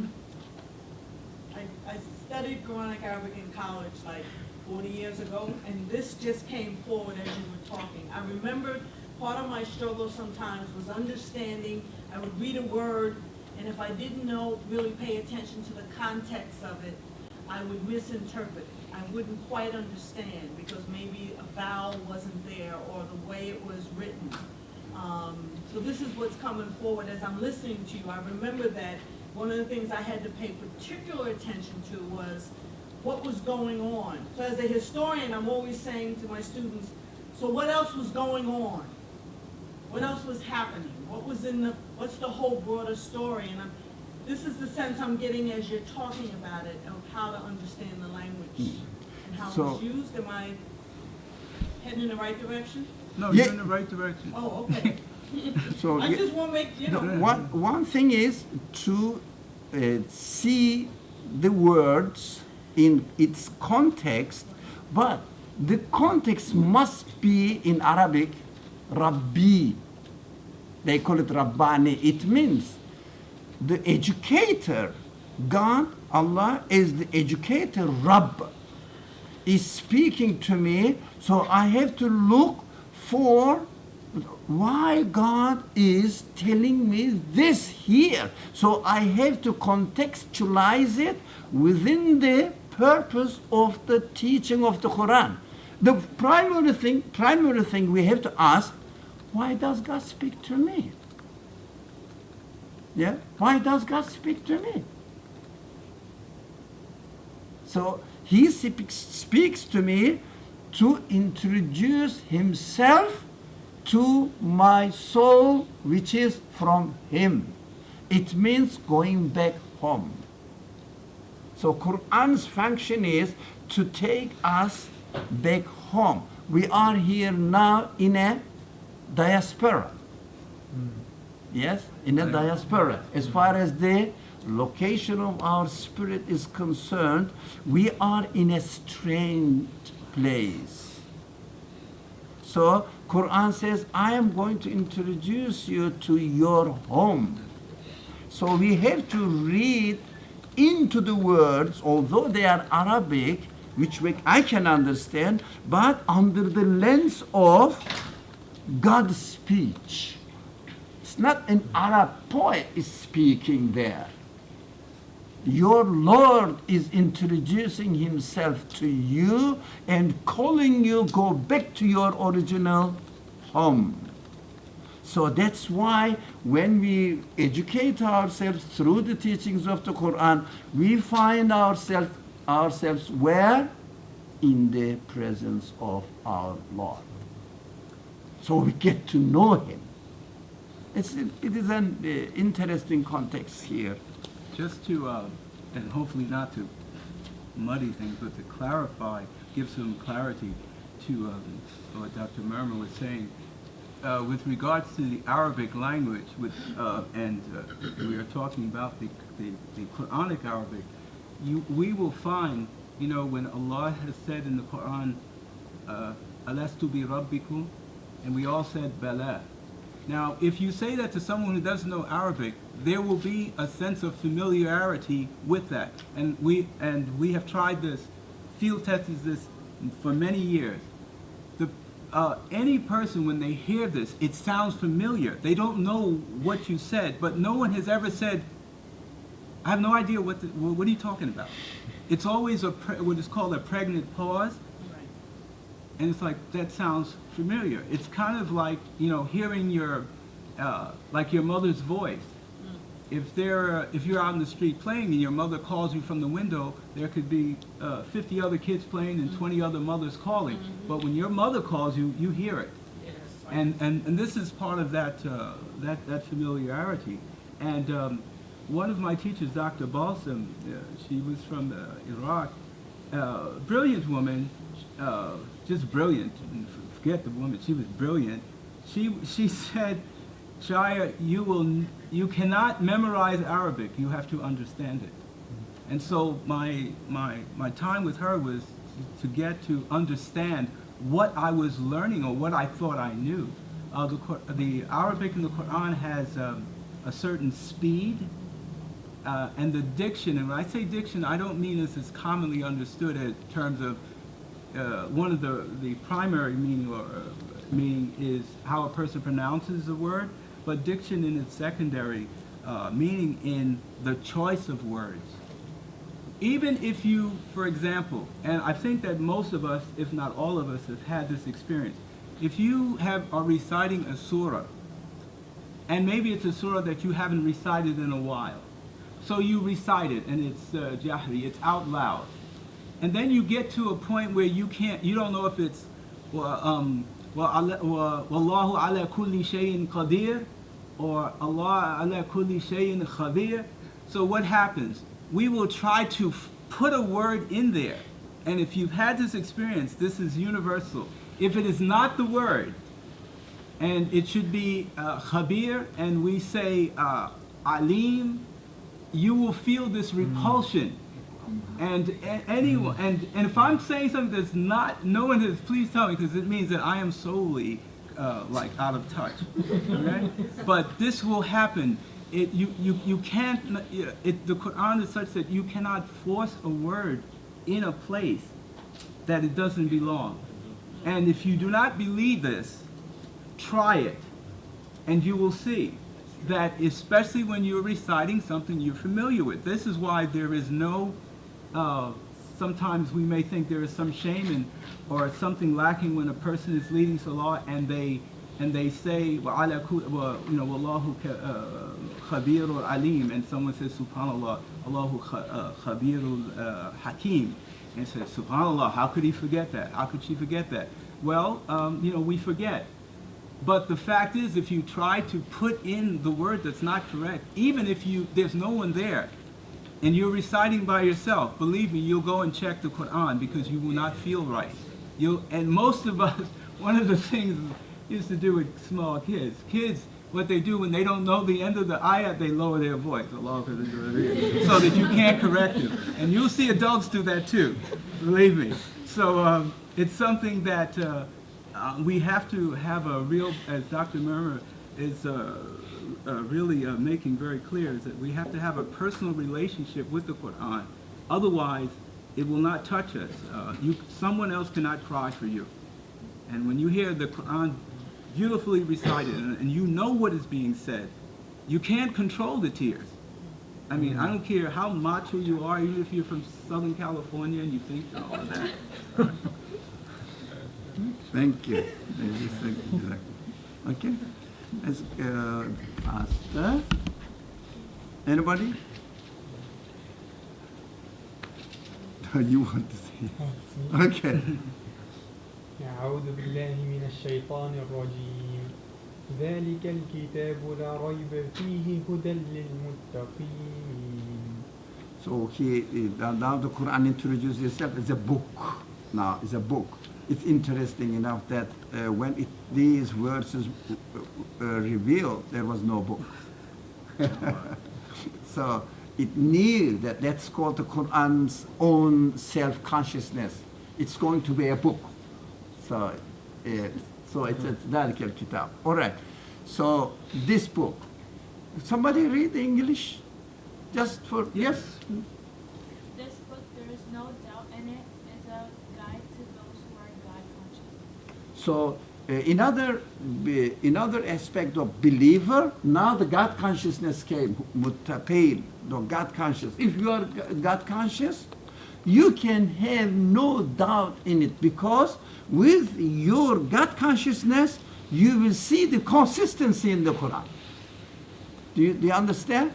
studied Quranic Arabic in college like 40 years ago, and this just came forward as you were talking. I remember part of my struggle sometimes was understanding. I would read a word, and if I didn't really pay attention to the context of it, I would misinterpret it. I wouldn't quite understand because maybe a vowel wasn't there or the way it was written. So this is what's coming forward as I'm listening to you. I remember that one of the things I had to pay particular attention to was what was going on. So as a historian, I'm always saying to my students, so what else was going on? What else was happening? What's the whole broader story? And this is the sense I'm getting as you're talking about it, of how to understand the language and how it's used. Am I heading in the right direction? No, you're in the right direction. Oh, okay. So I just want to make, one thing is to see the words in its context, but the context must be in Arabic, Rabbi. They call it Rabbani. It means the educator, God, Allah, is the educator, Rabb, is speaking to me, so I have to look for why God is telling me this here. So I have to contextualize it within the purpose of the teaching of the Quran. The primary thing we have to ask, why does God speak to me? Yeah? Why does God speak to me? So he speaks to me to introduce himself to my soul, which is from him. It means going back home. So Quran's function is to take us back home. We are here now in a diaspora. Yes, in a diaspora. As far as the location of our spirit is concerned, we are in a strange place. So Quran says, I am going to introduce you to your home. So we have to read into the words, although they are Arabic, which I can understand, but under the lens of God's speech. It's not an Arab poet is speaking there. Your Lord is introducing himself to you and calling you go back to your original home. So that's why when we educate ourselves through the teachings of the Quran, we find ourselves where? In the presence of our Lord. So we get to know him. It is an interesting context here. Just to, and hopefully not to muddy things, but to clarify, give some clarity to what Dr. Murmer was saying. With regards to the Arabic language, and we are talking about the Quranic Arabic, we will find, when Allah has said in the Quran, Alastu bi Rabbikum, and we all said Bala. Now, if you say that to someone who doesn't know Arabic, there will be a sense of familiarity with that. And we have tried this, field tested this for many years. Any person, when they hear this, it sounds familiar. They don't know what you said, but no one has ever said, I have no idea what are you talking about? It's always what is called a pregnant pause. And it's like, that sounds familiar. It's kind of like, hearing like your mother's voice. if you're out in the street playing and your mother calls you from the window, there could be 50 other kids playing and 20 other mothers calling. But when your mother calls you, you hear it. And this is part of that familiarity. And one of my teachers, Dr. Balsam, she was from Iraq, brilliant woman, just brilliant. Forget the woman, she was brilliant. She said, Shaya, you cannot memorize Arabic, you have to understand it. And so my time with her was to get to understand what I was learning or what I thought I knew. The Arabic in the Quran has a certain speed, and the diction, and when I say diction, I don't mean this is commonly understood in terms of one of the primary meaning is how a person pronounces the word, but diction in its secondary meaning in the choice of words. Even if you, for example, and I think that most of us, if not all of us, have had this experience. If you are reciting a surah, and maybe it's a surah that you haven't recited in a while, so you recite it, and it's jahri, it's out loud, and then you get to a point where you don't know if it's wallahu ala kulli shayin qadir or Allah ala kulli shayin khabir. So what happens? We will try to put a word in there. And if you've had this experience, this is universal. If it is not the word, and it should be khabir, and we say alim, you will feel this repulsion. And anyone, and if I'm saying something that's not, no one has, please tell me, because it means that I am solely like out of touch. Okay? But this will happen. You can't, the Quran is such that you cannot force a word in a place that it doesn't belong. And if you do not believe this, try it. And you will see that, especially when you're reciting something you're familiar with. This is why there is no, sometimes we may think there is some shame or something lacking when a person is leading salah and they say, Wallahu Khabirul Alim, and someone says, Subhanallah, Allahu Khabirul Hakim, and says, Subhanallah, how could he forget that? How could she forget that? Well, we forget. But the fact is, if you try to put in the word that's not correct, even if there's no one there, and you're reciting by yourself, believe me, you'll go and check the Quran because you will not feel right. And most of us, one of the things used to do with small kids, what they do when they don't know the end of the ayat, they lower their voice, so that you can't correct them. And you'll see adults do that too, believe me. So it's something that we have to have a real, as Dr. Murmur is really making very clear, is that we have to have a personal relationship with the Quran. Otherwise, it will not touch us. Someone else cannot cry for you. And when you hear the Quran beautifully recited and you know what is being said, you can't control the tears. I mean, I don't care how macho you are, even if you're from Southern California and you think all of that. Thank you. Exactly. Okay. Let's faster. Anybody? You want to say? Okay. أعوذ بالله من الشيطان الرجيم ذلك الكتاب لا ريب فيه هدى للمتقين. So now the Quran introduces itself as a book. Now it's a book. It's interesting enough that when these verses revealed, there was no book. So it knew that that's called the Quran's own self-consciousness. It's going to be a book. So it's ذلك الكتاب. All right. So this book. Somebody read the English? Just for yes. This book, there is no doubt in it, is a guide to those who are God conscious. So in other aspect of believer, now the God consciousness came. Muttaqin, the God conscious. If you are God conscious, you can have no doubt in it, because with your God consciousness, you will see the consistency in the Quran. Do you understand?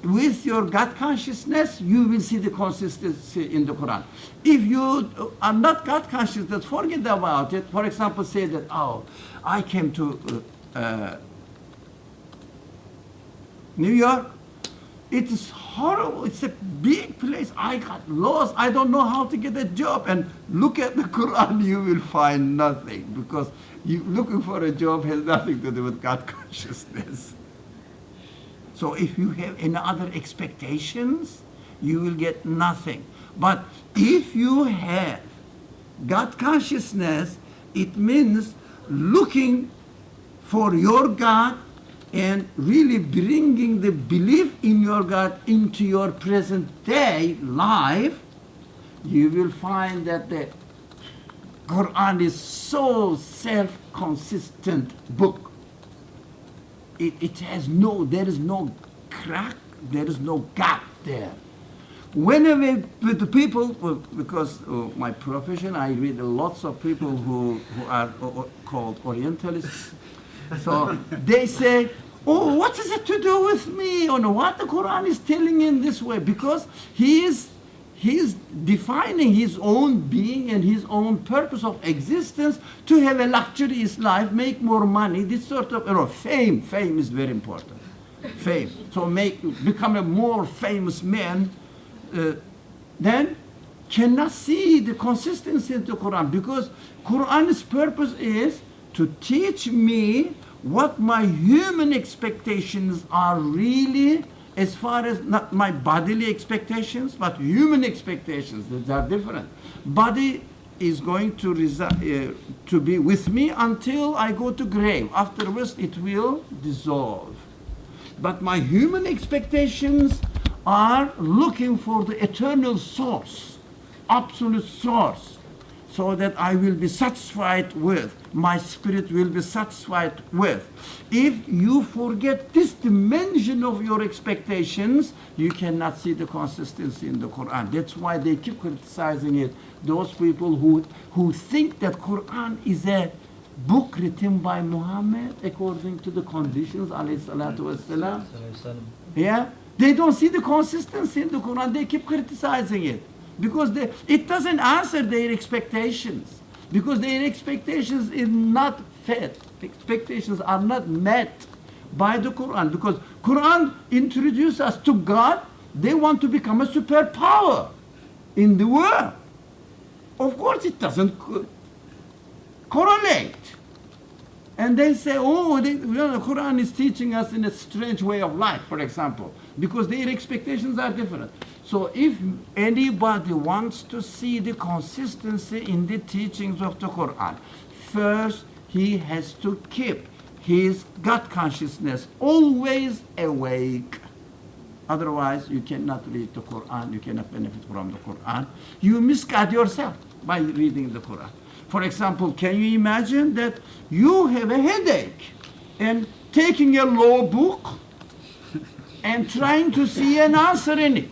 with your God consciousness, you will see the consistency in the Quran. If you are not God conscious, then forget about it. For example, say that, oh, I came to New York. It is horrible. It's a big place. I got lost. I don't know how to get a job. And look at the Quran, you will find nothing, because looking for a job has nothing to do with God consciousness. So if you have any other expectations, you will get nothing. But if you have God consciousness, it means looking for your God and really bringing the belief in your God into your present day life. You will find that the Quran is so self-consistent book. It has there is no crack, there is no gap there. Whenever with the people, because my profession, I read lots of people who are called Orientalists. So they say, oh, what is it to do with me? Or what the Quran is telling in this way? Because he is defining his own being and his own purpose of existence to have a luxurious life, make more money, this sort of, fame. Fame is very important. Fame. So become a more famous man, then cannot see the consistency of the Quran, because Quran's purpose is to teach me what my human expectations are really, as far as not my bodily expectations, but human expectations. That are different. Body is going to be with me until I go to grave. Afterwards, it will dissolve. But my human expectations are looking for the eternal source, absolute source, so that I will be satisfied with, my spirit will be satisfied with. If you forget this dimension of your expectations, you cannot see the consistency in the Quran. That's why they keep criticizing it. Those people who think that Quran is a book written by Muhammad according to the conditions, alayhi salatu wassalam. Yeah? They don't see the consistency in the Quran. They keep criticizing it, because it doesn't answer their expectations, because their expectations is not fed. Expectations are not met by the Quran, because Quran introduces us to God. They want to become a superpower in the world. Of course, it doesn't correlate. And they say, oh, the Quran is teaching us in a strange way of life, for example, because their expectations are different. So if anybody wants to see the consistency in the teachings of the Quran, first he has to keep his God consciousness always awake. Otherwise, you cannot read the Quran, you cannot benefit from the Quran. You misguide yourself by reading the Quran. For example, can you imagine that you have a headache and taking a law book and trying to see an answer in it?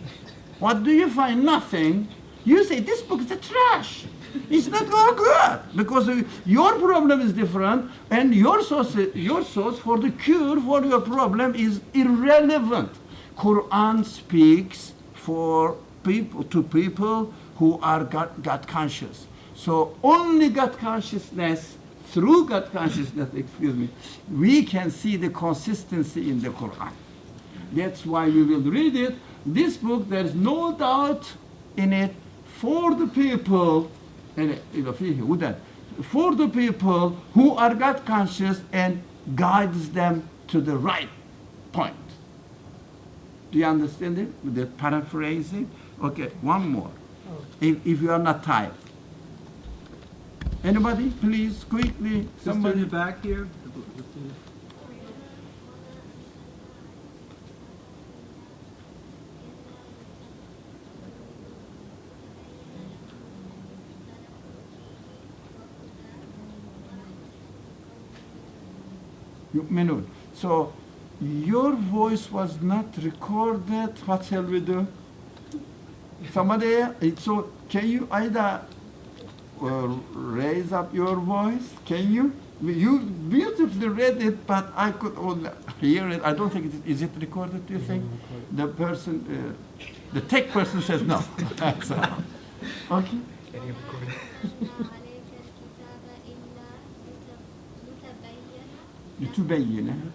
What do you find? Nothing. You say, this book is a trash. It's not all good, because your problem is different, and your source for the cure for your problem is irrelevant. Quran speaks to people who are God conscious. So only God consciousness, through God consciousness, we can see the consistency in the Quran. That's why we will read it. This book, there's no doubt in it for the people, for the people who are God conscious, and guides them to the right point. Do you understand it? With the paraphrasing? Okay, one more. If you are not tired. Anybody, please, quickly. Somebody in the back here. Minun. So your voice was not recorded. What shall we do? Somebody, so can you either raise up your voice? Can you? You beautifully read it, but I could only hear it. I don't think is it recorded, do you think? The person, the tech person says no. So, okay. لتبين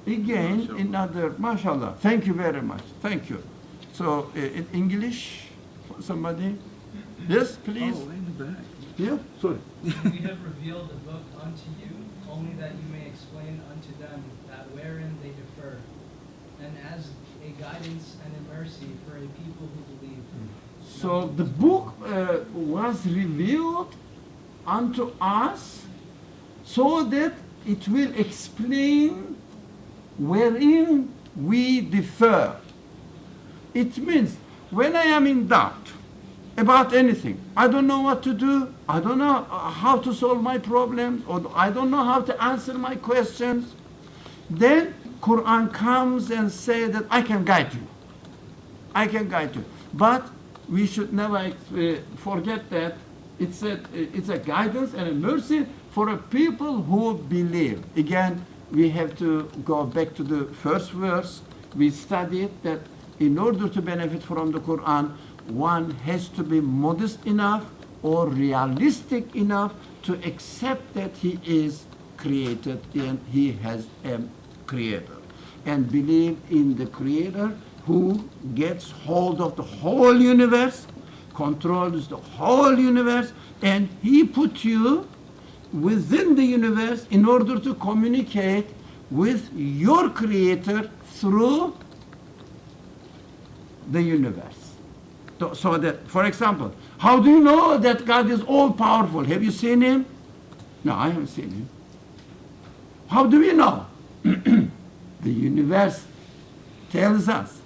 Again, another, mashallah, thank you very much, thank you. So, in English, somebody? Yes, please? Oh, in the back. Yeah, sorry. We have revealed the book unto you, only that you may explain unto them that wherein they differ, and as a guidance and a mercy for a people who believe. So the book was revealed unto us so that it will explain wherein we differ. It means when I am in doubt about anything, I don't know what to do, I don't know how to solve my problems, or I don't know how to answer my questions, then Quran comes and says that I can guide you. I can guide you. But we should never forget that it's a guidance and a mercy for a people who believe. Again, we have to go back to the first verse. We studied that in order to benefit from the Quran, one has to be modest enough or realistic enough to accept that he is created and he has a creator, and believe in the creator who gets hold of the whole universe, controls the whole universe, and he put you within the universe in order to communicate with your creator through the universe. So that, for example, how do you know that God is all powerful? Have you seen him? No, I haven't seen him. How do we know? The universe tells us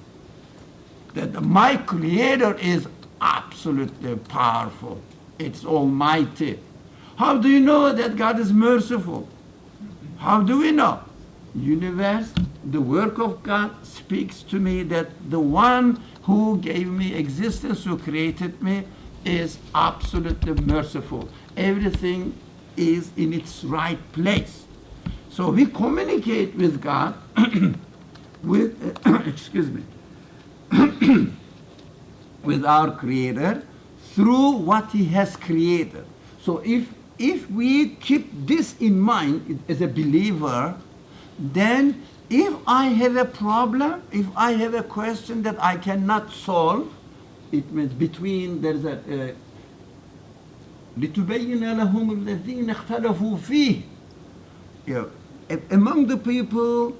that my creator is absolutely powerful. It's almighty. How do you know that God is merciful? How do we know? Universe, the work of God speaks to me that the one who gave me existence, who created me, is absolutely merciful. Everything is in its right place. So we communicate with God with, excuse me, with our Creator through what He has created. So if we keep this in mind as a believer, then if I have a problem, if I have a question that I cannot solve, it means between, there's a لِتُبَيِّنَ لَهُمُ الَّذِينَ اخْتَلَفُوا فِيهِ. Among the people,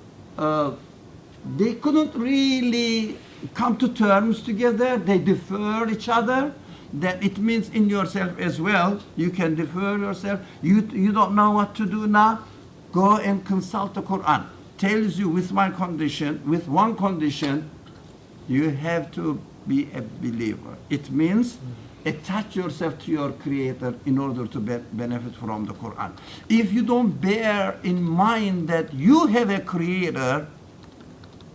they couldn't really come to terms together. They defer each other. That it means in yourself as well. You can defer yourself. You don't know what to do now. Go and consult the Quran. Tells you with one condition, you have to be a believer. It means attach yourself to your Creator in order to benefit from the Quran. If you don't bear in mind that you have a Creator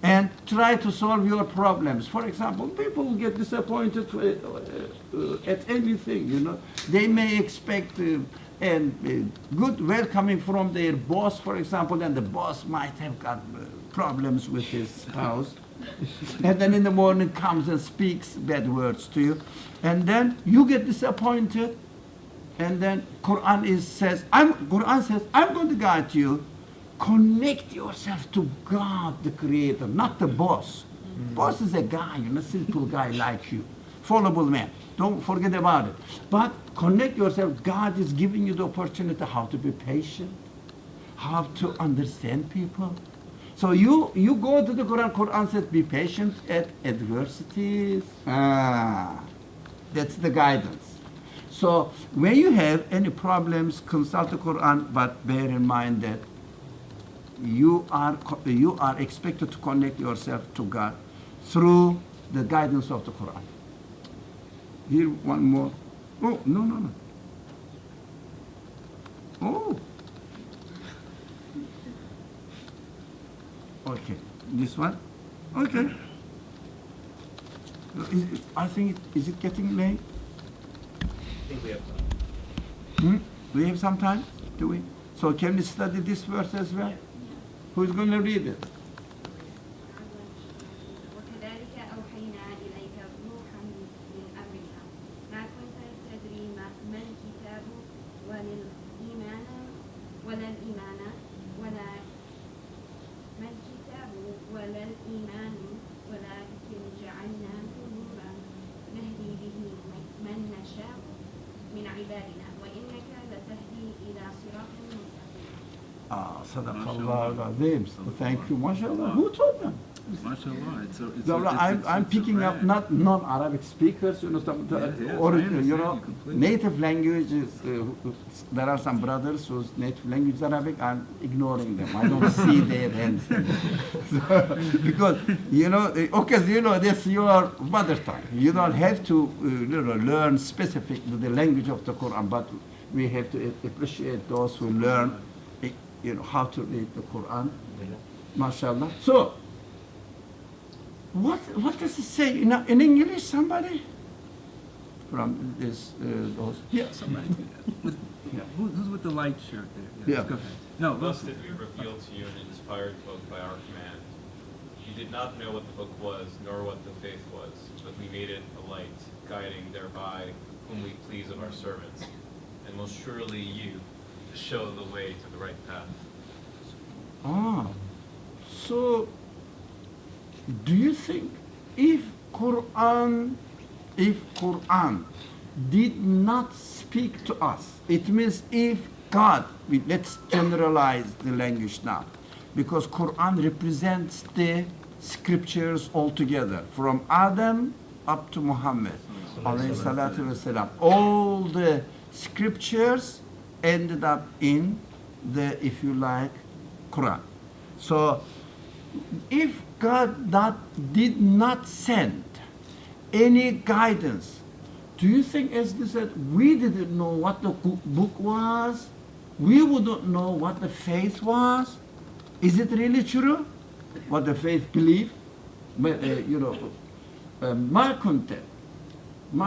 and try to solve your problems. For example, people get disappointed at anything, you know. They may expect good welcoming from their boss, for example, and the boss might have got problems with his spouse. And then in the morning comes and speaks bad words to you. And then you get disappointed. And then Quran says, I'm going to guide you. Connect yourself to God, the Creator, not the boss. Boss is a guy, you know, simple guy like you. Followable man. Don't forget about it. But connect yourself. God is giving you the opportunity how to be patient, how to understand people. So you go to the Quran. Quran says, be patient at adversities. That's the guidance. So when you have any problems, consult the Quran, but bear in mind that you are expected to connect yourself to God through the guidance of the Quran. Here, one more. Oh, no. Oh. Okay. This one? Okay. I think, is it getting late? I think we have time. Do we have some time? Do we? So can we study this verse as well? Who's going to read it? وكذلك أوحينا إليك روحا من أمرنا ما كنت تدري ما الكتاب ولا الإيمان ولا ما الكتاب ولا الإيمان ولكن جعلناه نورا نهدي به من نشاء من عبادنا وإنك لتهدي إلى صراط مستقيم. صدق الله العظيم. Thank you. MashaAllah. Who taught them? MashaAllah. I'm picking up not non-Arabic speakers, you know, native languages. There are some brothers whose native language is Arabic. I'm ignoring them. I don't see their hands. So, because, that's your mother tongue. You don't have to learn specific the language of the Quran, but we have to appreciate those who learn how to read the Quran. MashaAllah. So, what does it say in English? Somebody from this those? Yeah, somebody. Who's with the light shirt there? Yeah. Go ahead. No, Thus did we reveal to you an inspired book by our command. You did not know what the book was, nor what the faith was, but we made it a light, guiding thereby whom we please of our servants. And most surely you show the way to the right path. So do you think if Quran did not speak to us, it means if God, let's generalize the language now, because Quran represents the scriptures altogether, from Adam up to Muhammad, alayhi salatu wasalam. All the scriptures ended up in the, if you like, Quran. So if God did not send any guidance, do you think, as they said, we didn't know what the book was? We wouldn't know what the faith was? Is it really true? What the faith believed? ما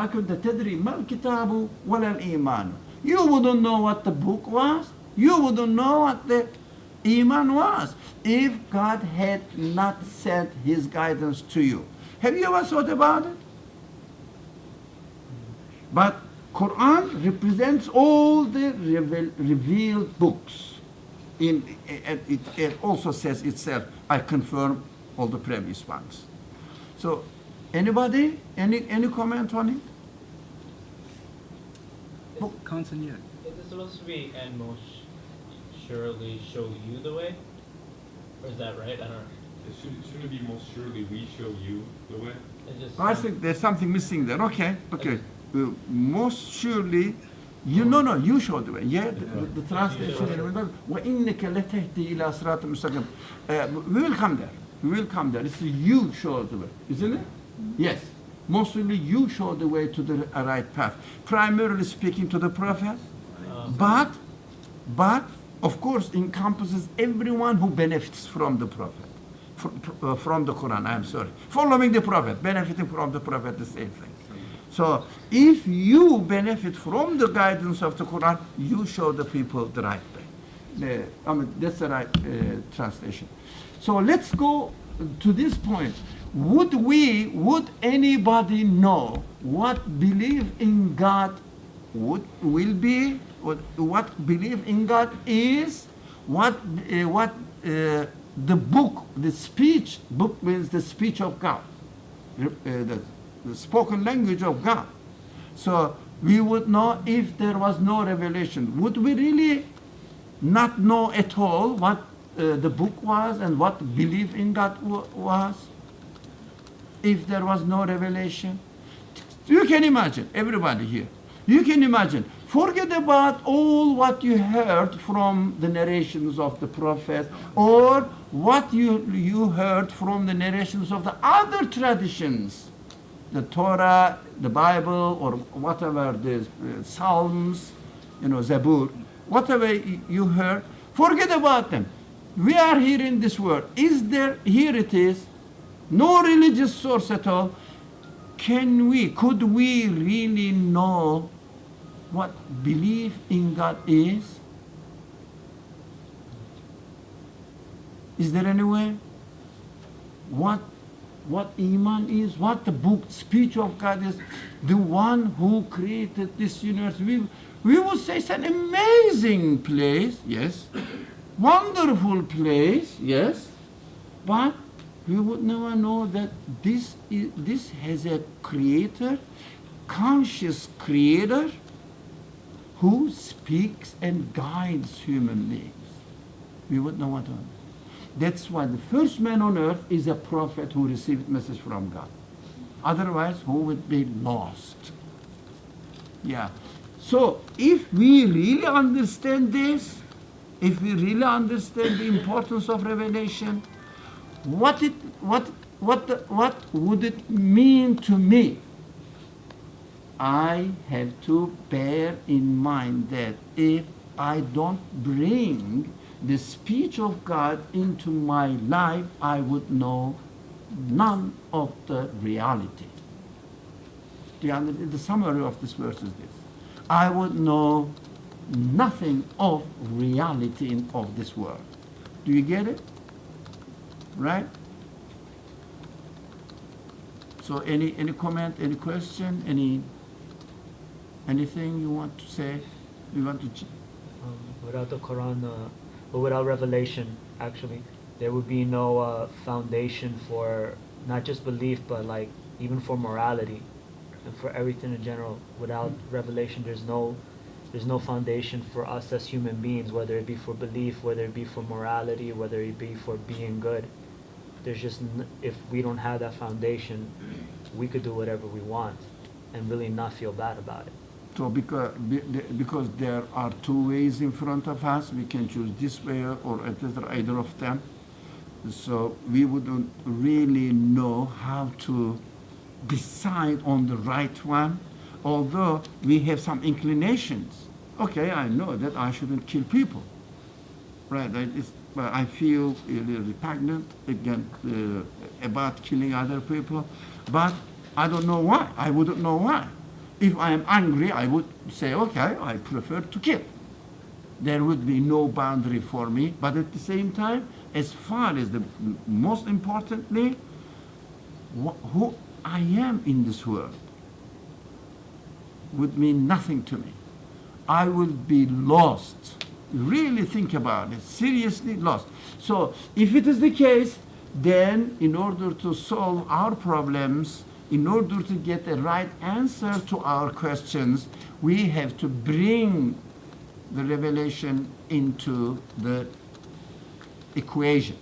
كنت تدري ما الكتاب ولا الإيمان. You wouldn't know what the book was. You wouldn't know what the Iman was if God had not sent His guidance to you. Have you ever thought about it? But Quran represents all the revealed books. It also says itself, I confirm all the previous ones. So, anybody? Any comment on it? Constant, Is it supposed to be and most surely show you the way? Or is that right? I don't know. Shouldn't it be most surely we show you the way? I think there's something missing there. Okay. Most surely, you show the way. Yeah, the translation. وَإِنَّكَ لَتَهْدِي إِلَى صِرَاطٍ مُسْتَقِيمٍ. We will come there. It's you show the way, isn't it? Yes. Mostly you show the way to the right path. Primarily speaking to the Prophet, but of course encompasses everyone who benefits from the Prophet, from the Quran. Following the Prophet, benefiting from the Prophet, the same thing. So if you benefit from the guidance of the Quran, you show the people the right way. That's the right translation. So let's go to this point. Would anybody know what belief in God will be, what belief in God is, what the book, the speech, book means the speech of God, the spoken language of God. So we would know if there was no revelation. Would we really not know at all what the book was and what belief in God was? If there was no revelation? You can imagine, everybody here, you can imagine, forget about all what you heard from the narrations of the Prophet or what you heard from the narrations of the other traditions, the Torah, the Bible, or whatever, the Psalms, Zabur, whatever you heard, forget about them. We are here in this world. Here it is, no religious source at all. could we really know what belief in God is? Is there any way? What Iman is, what the book, speech of God is, the one who created this universe. We would say it's an amazing place, yes, wonderful place, yes, but we would never know that this has a creator, conscious creator, who speaks and guides human beings. We would know what to. That's why the first man on earth is a prophet who received message from God. Otherwise, who would be lost? Yeah. So, if we really understand this, if we really understand the importance of revelation, what would it mean to me? I have to bear in mind that if I don't bring the speech of God into my life, I would know none of the reality. The summary of this verse is this. I would know nothing of reality of this world. Do you get it? Right? So any comment, any question, anything you want to say? You want to without the Quran, or without revelation, actually, there would be no foundation for not just belief, but like even for morality and for everything in general. Without revelation, there's no foundation for us as human beings, whether it be for belief, whether it be for morality, whether it be for being good. There's just if we don't have that foundation, we could do whatever we want and really not feel bad about it. So because there are two ways in front of us, we can choose this way or either of them. So we wouldn't really know how to decide on the right one, although we have some inclinations. Okay, I know that I shouldn't kill people, right? I feel really repugnant again about killing other people, but I don't know why. I wouldn't know why. If I am angry, I would say, okay, I prefer to kill. There would be no boundary for me, but at the same time, as far as the most importantly, who I am in this world would mean nothing to me. I would be lost. Really think about it, seriously lost. So if it is the case, then in order to solve our problems, in order to get a right answer to our questions, we have to bring the revelation into the equation.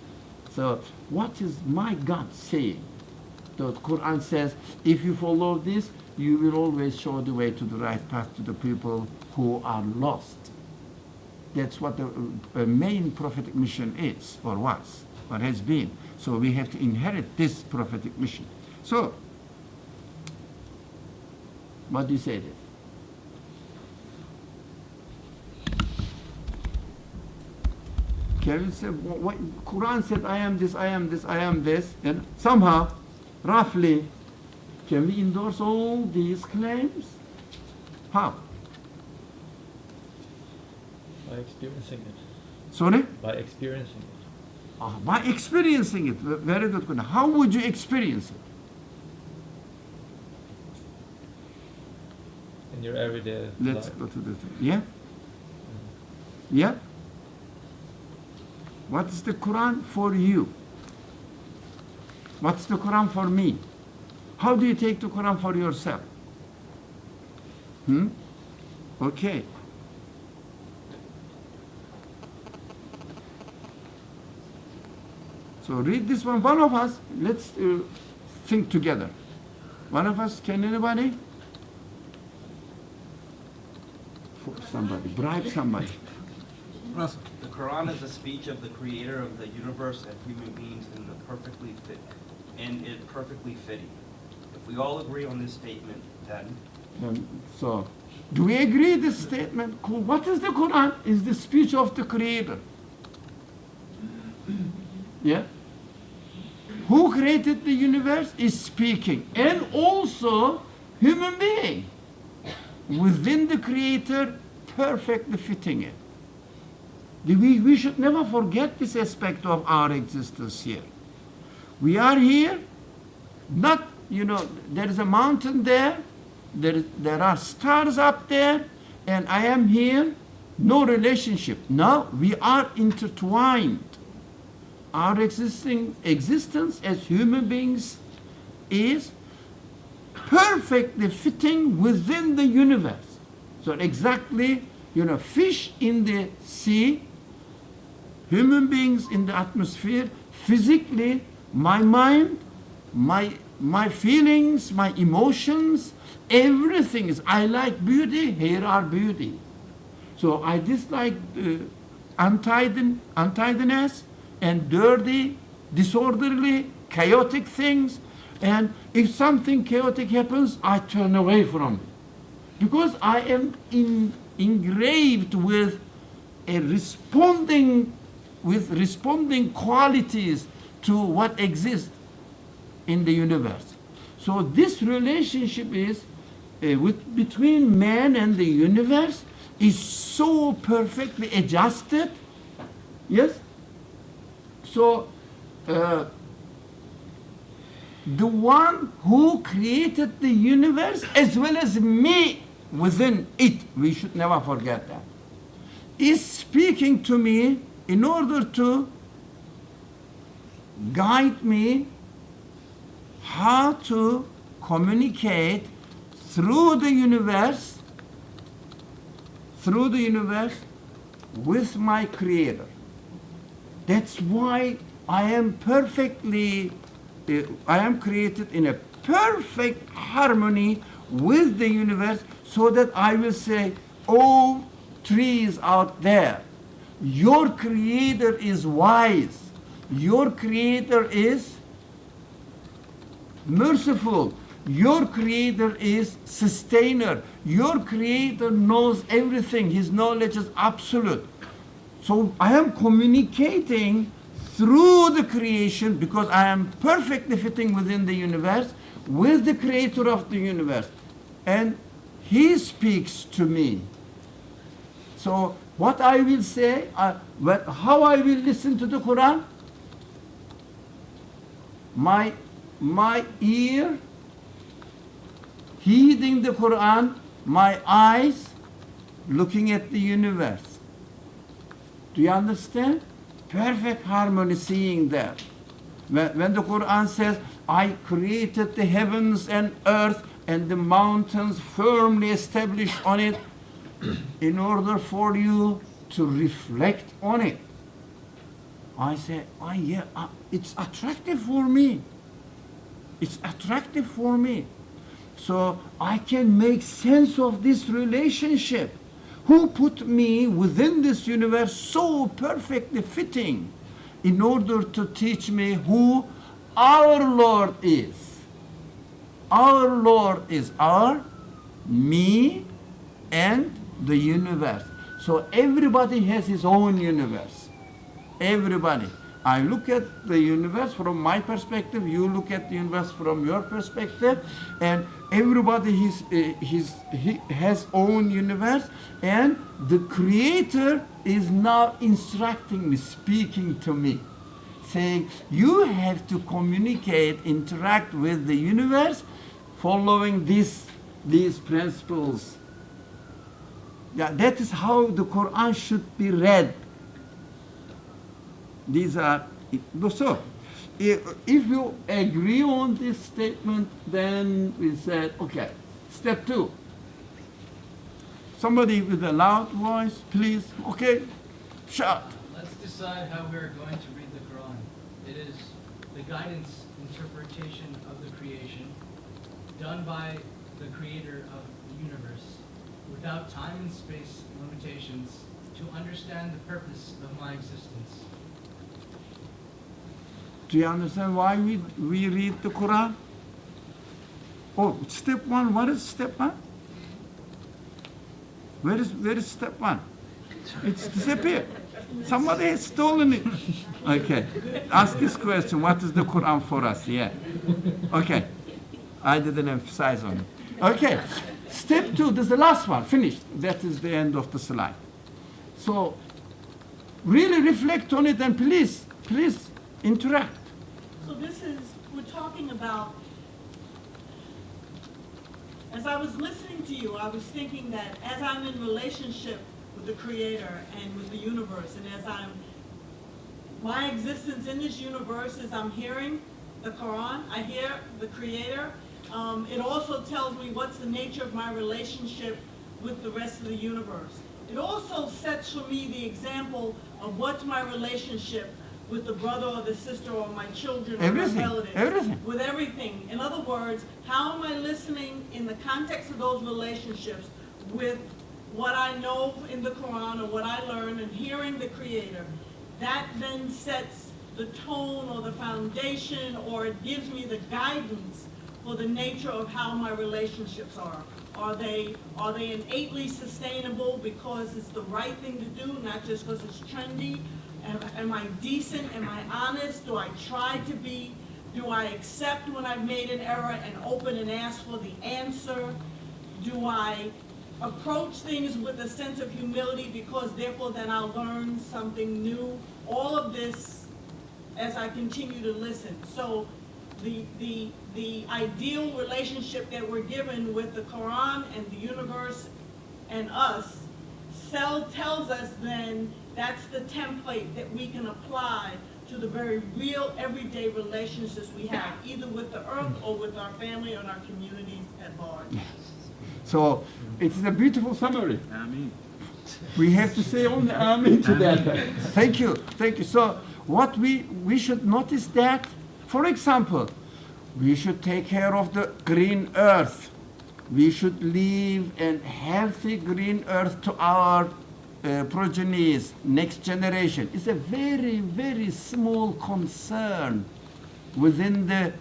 So what is my God saying? The Quran says, if you follow this, you will always show the way to the right path to the people who are lost. That's what the main prophetic mission is, or was, or has been. So we have to inherit this prophetic mission. So, what do you say there? Kevin said, what Quran said, I am this, I am this, I am this, and somehow, roughly, can we endorse all these claims? How? By experiencing it. Sorry? By experiencing it. By experiencing it. Very good. How would you experience it? In your everyday Let's life. go to the thing. Yeah? Yeah? What is the Quran for you? What's the Quran for me? How do you take the Quran for yourself? Okay. So read this one. One of us, let's think together. One of us, can anybody? Somebody, bribe somebody. The Quran is the speech of the creator of the universe and human beings in the perfectly fitting. If we all agree on this statement, then... So, do we agree this statement? What is the Quran? Is the speech of the creator. Yeah? who created the universe is speaking, and also human being within the creator perfectly fitting it. We should never forget this aspect of our existence here. We are here, not, there is a mountain there, there are stars up there, and I am here, no relationship. No, we are intertwined. Our existence as human beings is perfectly fitting within the universe. So exactly, fish in the sea, human beings in the atmosphere, physically, my mind, my feelings, my emotions, everything is, I like beauty, here are beauty. So I dislike untidiness and dirty, disorderly, chaotic things. And if something chaotic happens, I turn away from it. Because I am engraved with responding qualities to what exists in the universe. So this relationship is between man and the universe is so perfectly adjusted. Yes? So the one who created the universe as well as me within it, we should never forget that, is speaking to me in order to guide me how to communicate through the universe with my creator. That's why I am created in a perfect harmony with the universe, so that I will say, oh, trees out there, your creator is wise, your creator is merciful, your creator is sustainer, your creator knows everything, his knowledge is absolute. So I am communicating through the creation, because I am perfectly fitting within the universe, with the creator of the universe. And he speaks to me. So what I will say, how I will listen to the Quran, my ear heeding the Quran, my eyes looking at the universe. Do you understand? Perfect harmony seeing that. When the Quran says, I created the heavens and earth and the mountains firmly established on it, in order for you to reflect on it. I say, it's attractive for me. It's attractive for me. So I can make sense of this relationship. Who put me within this universe so perfectly fitting in order to teach me who our Lord is. Our Lord is me and the universe. So everybody has his own universe. Everybody. I look at the universe from my perspective, you look at the universe from your perspective, and everybody he has own universe, and the creator is now instructing me, speaking to me, saying, you have to communicate, interact with the universe, following these principles. Yeah, that is how the Quran should be read. These are, so if you agree on this statement, then we said, okay, step 2. Somebody with a loud voice, please. Okay, shout. Let's decide how we're going to read the Quran. It is the guidance interpretation of the creation done by the creator of the universe without time and space limitations to understand the purpose of my existence. Do you understand why we read the Quran? Oh, step 1, what is step 1? Where is step 1? It's disappeared. Somebody has stolen it. Okay. Ask this question. What is the Quran for us? Yeah. Okay. I didn't emphasize on it. Okay. Step 2. This is the last one. Finished. That is the end of the slide. So, really reflect on it and please interact. So we're talking about, as I was listening to you, I was thinking that as I'm in relationship with the Creator and with the universe, and as my existence in this universe is I'm hearing the Quran, I hear the Creator. It also tells me what's the nature of my relationship with the rest of the universe. It also sets for me the example of what's my relationship with the brother or the sister or my children or my relatives. Everything. With everything. In other words, how am I listening in the context of those relationships with what I know in the Quran or what I learn and hearing the Creator? That then sets the tone or the foundation, or it gives me the guidance for the nature of how my relationships are. Are they innately sustainable because it's the right thing to do, not just because it's trendy? Am I decent? Am I honest? Do I try to be? Do I accept when I've made an error and open and ask for the answer? Do I approach things with a sense of humility because therefore then I'll learn something new? All of this as I continue to listen. So the ideal relationship that we're given with the Quran and the universe and us tells us then that's the template that we can apply to the very real everyday relationships we have, either with the earth or with our family and our communities at large. So it's a beautiful summary. Amen. We have to say only Amen to that. Thank you. Thank you. So what we should notice that, for example, we should take care of the green earth. We should leave a healthy green earth to our progenies, next generation. It's a very, very small concern within the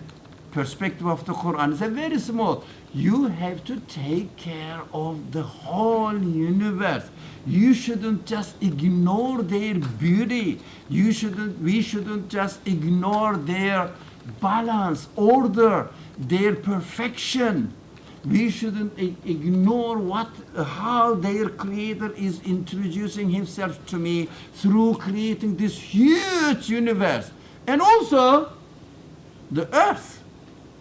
perspective of the Quran. It's a very small. You have to take care of the whole universe. You shouldn't just ignore their beauty. We shouldn't just ignore their balance, order, their perfection. We shouldn't ignore how their Creator is introducing Himself to me through creating this huge universe. And also, the earth,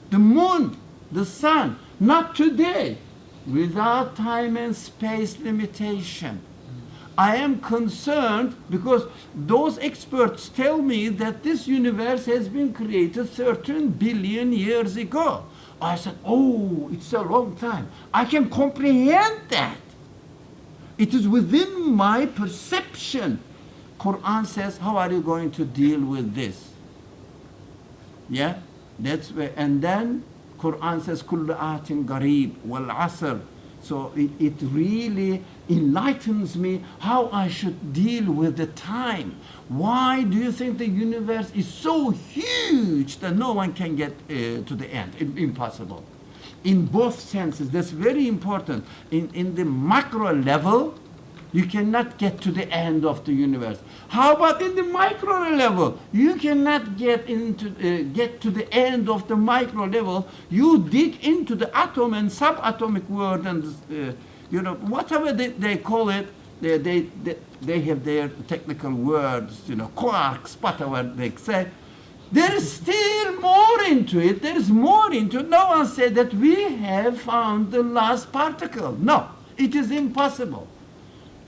the moon, the sun, not today, without time and space limitation. I am concerned because those experts tell me that this universe has been created 13 billion years ago. I said, oh, it's a long time. I can comprehend that. It is within my perception. Quran says, how are you going to deal with this? Yeah, that's where, and then Quran says, كُلُّ آتٍ قَرِيبٍ وَالْعَصْرِ. So it really enlightens me how I should deal with the time. Why do you think the universe is so huge that no one can get to the end? Impossible. In both senses, that's very important. In the macro level, you cannot get to the end of the universe. How about in the micro level? You cannot get to the end of the micro level. You dig into the atom and subatomic world and whatever they call it. They have their technical words, quarks, whatever they say. There is still more into it. There is more into it. No one said that we have found the last particle. No, it is impossible.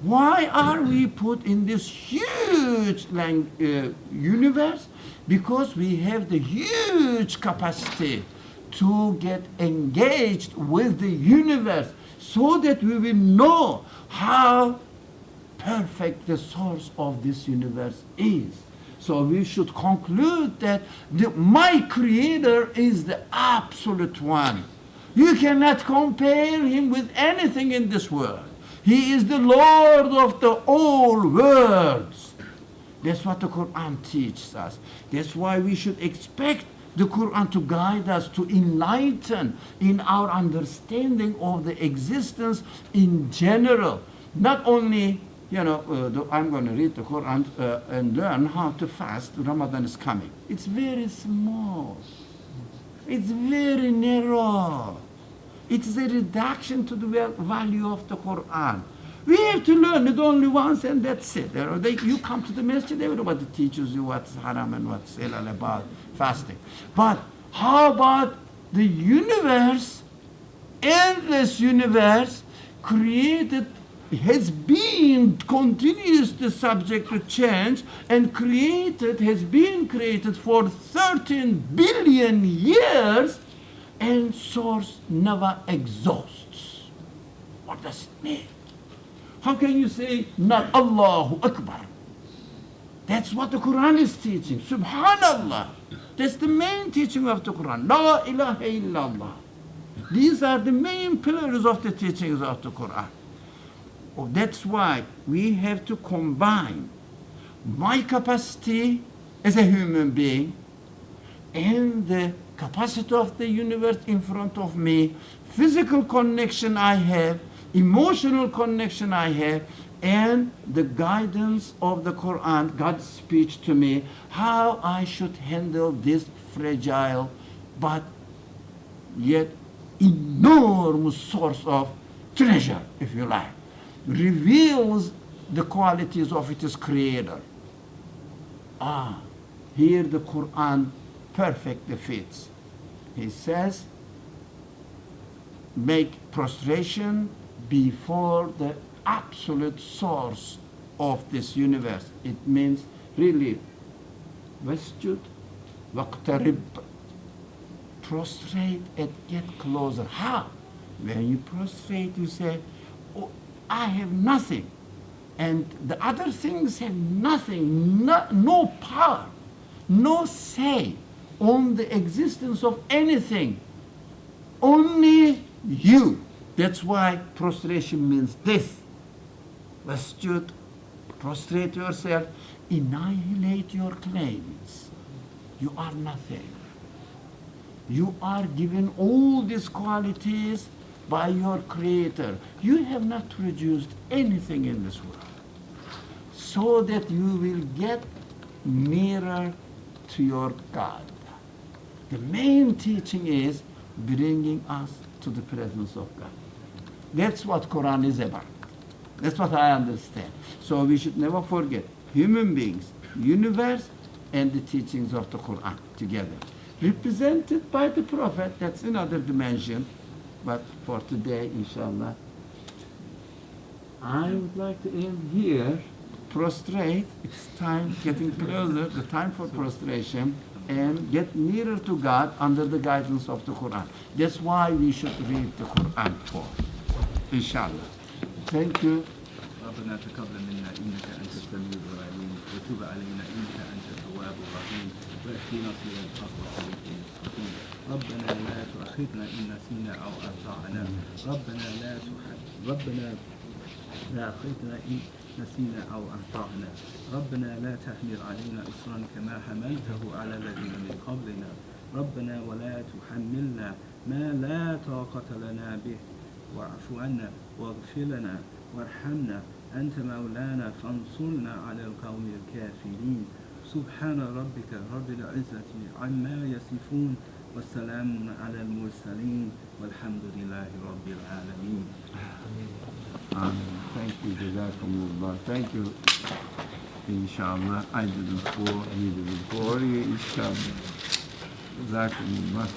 Why are we put in this huge universe? Because we have the huge capacity to get engaged with the universe so that we will know how perfect the source of this universe is. So we should conclude that my Creator is the absolute one. You cannot compare Him with anything in this world. He is the Lord of the all worlds. That's what the Quran teaches us. That's why we should expect the Quran to guide us, to enlighten in our understanding of the existence in general. Not only I'm going to read the Quran and learn how to fast. Ramadan is coming. It's very small. It's very narrow. It's a reduction to the value of the Quran. We have to learn it only once and that's it. You come to the masjid, everybody teaches you what's haram and what's halal about fasting. But how about the universe, endless universe, created, has been continuously subject to change and has been created for 13 billion years, and source never exhausts. What does it mean? How can you say not Allahu Akbar? That's what the Quran is teaching. Subhanallah. That's the main teaching of the Quran. La ilaha illallah. These are the main pillars of the teachings of the Quran. That's why we have to combine my capacity as a human being and the capacity of the universe in front of me, physical connection I have, emotional connection I have, and the guidance of the Quran, God's speech to me, how I should handle this fragile but yet enormous source of treasure, if you like, reveals the qualities of its creator. Here the Quran perfectly fits. He says, make prostration before the absolute source of this universe. It means really, wasjud waqtarib, prostrate and get closer. How? When you prostrate, you say, oh, I have nothing, and the other things have nothing, no power, no say on the existence of anything, only you. That's why prostration means this. Wasjud, prostrate yourself, annihilate your claims. You are nothing. You are given all these qualities by your Creator. You have not produced anything in this world, so that you will get nearer to your God. The main teaching is bringing us to the presence of God. That's what Quran is about. That's what I understand. So we should never forget human beings, universe, and the teachings of the Quran together. Represented by the Prophet, that's another dimension. But for today, inshallah, I would like to end here, prostrate. It's time getting closer, the time for prostration, and get nearer to God under the guidance of the Quran. That's why we should read the Quran for, inshallah. Thank you. ربنا تقبل منا انك انت السميع العليم وتب علينا انك انت التواب الرحيم واهدنا صراط الحق المستقيم ربنا لا تؤاخذنا ان نسينا او اخطانا ربنا لا تؤاخذنا ان نسينا او اخطانا ربنا لا تحمل علينا اصرا كما حملته على الذين من قبلنا ربنا ولا تحملنا ما لا طاقة لنا به واعف عنا واغفر لنا وارحمنا أنت مولانا فانصرنا على القوم الكافرين سبحان ربك رب العزة عما يصفون والسلام على المرسلين والحمد لله رب العالمين. Thank you, Jazakumullah. Thank you. Inshallah, I didn't bore, you didn't bore you, inshallah. Jazakumullah.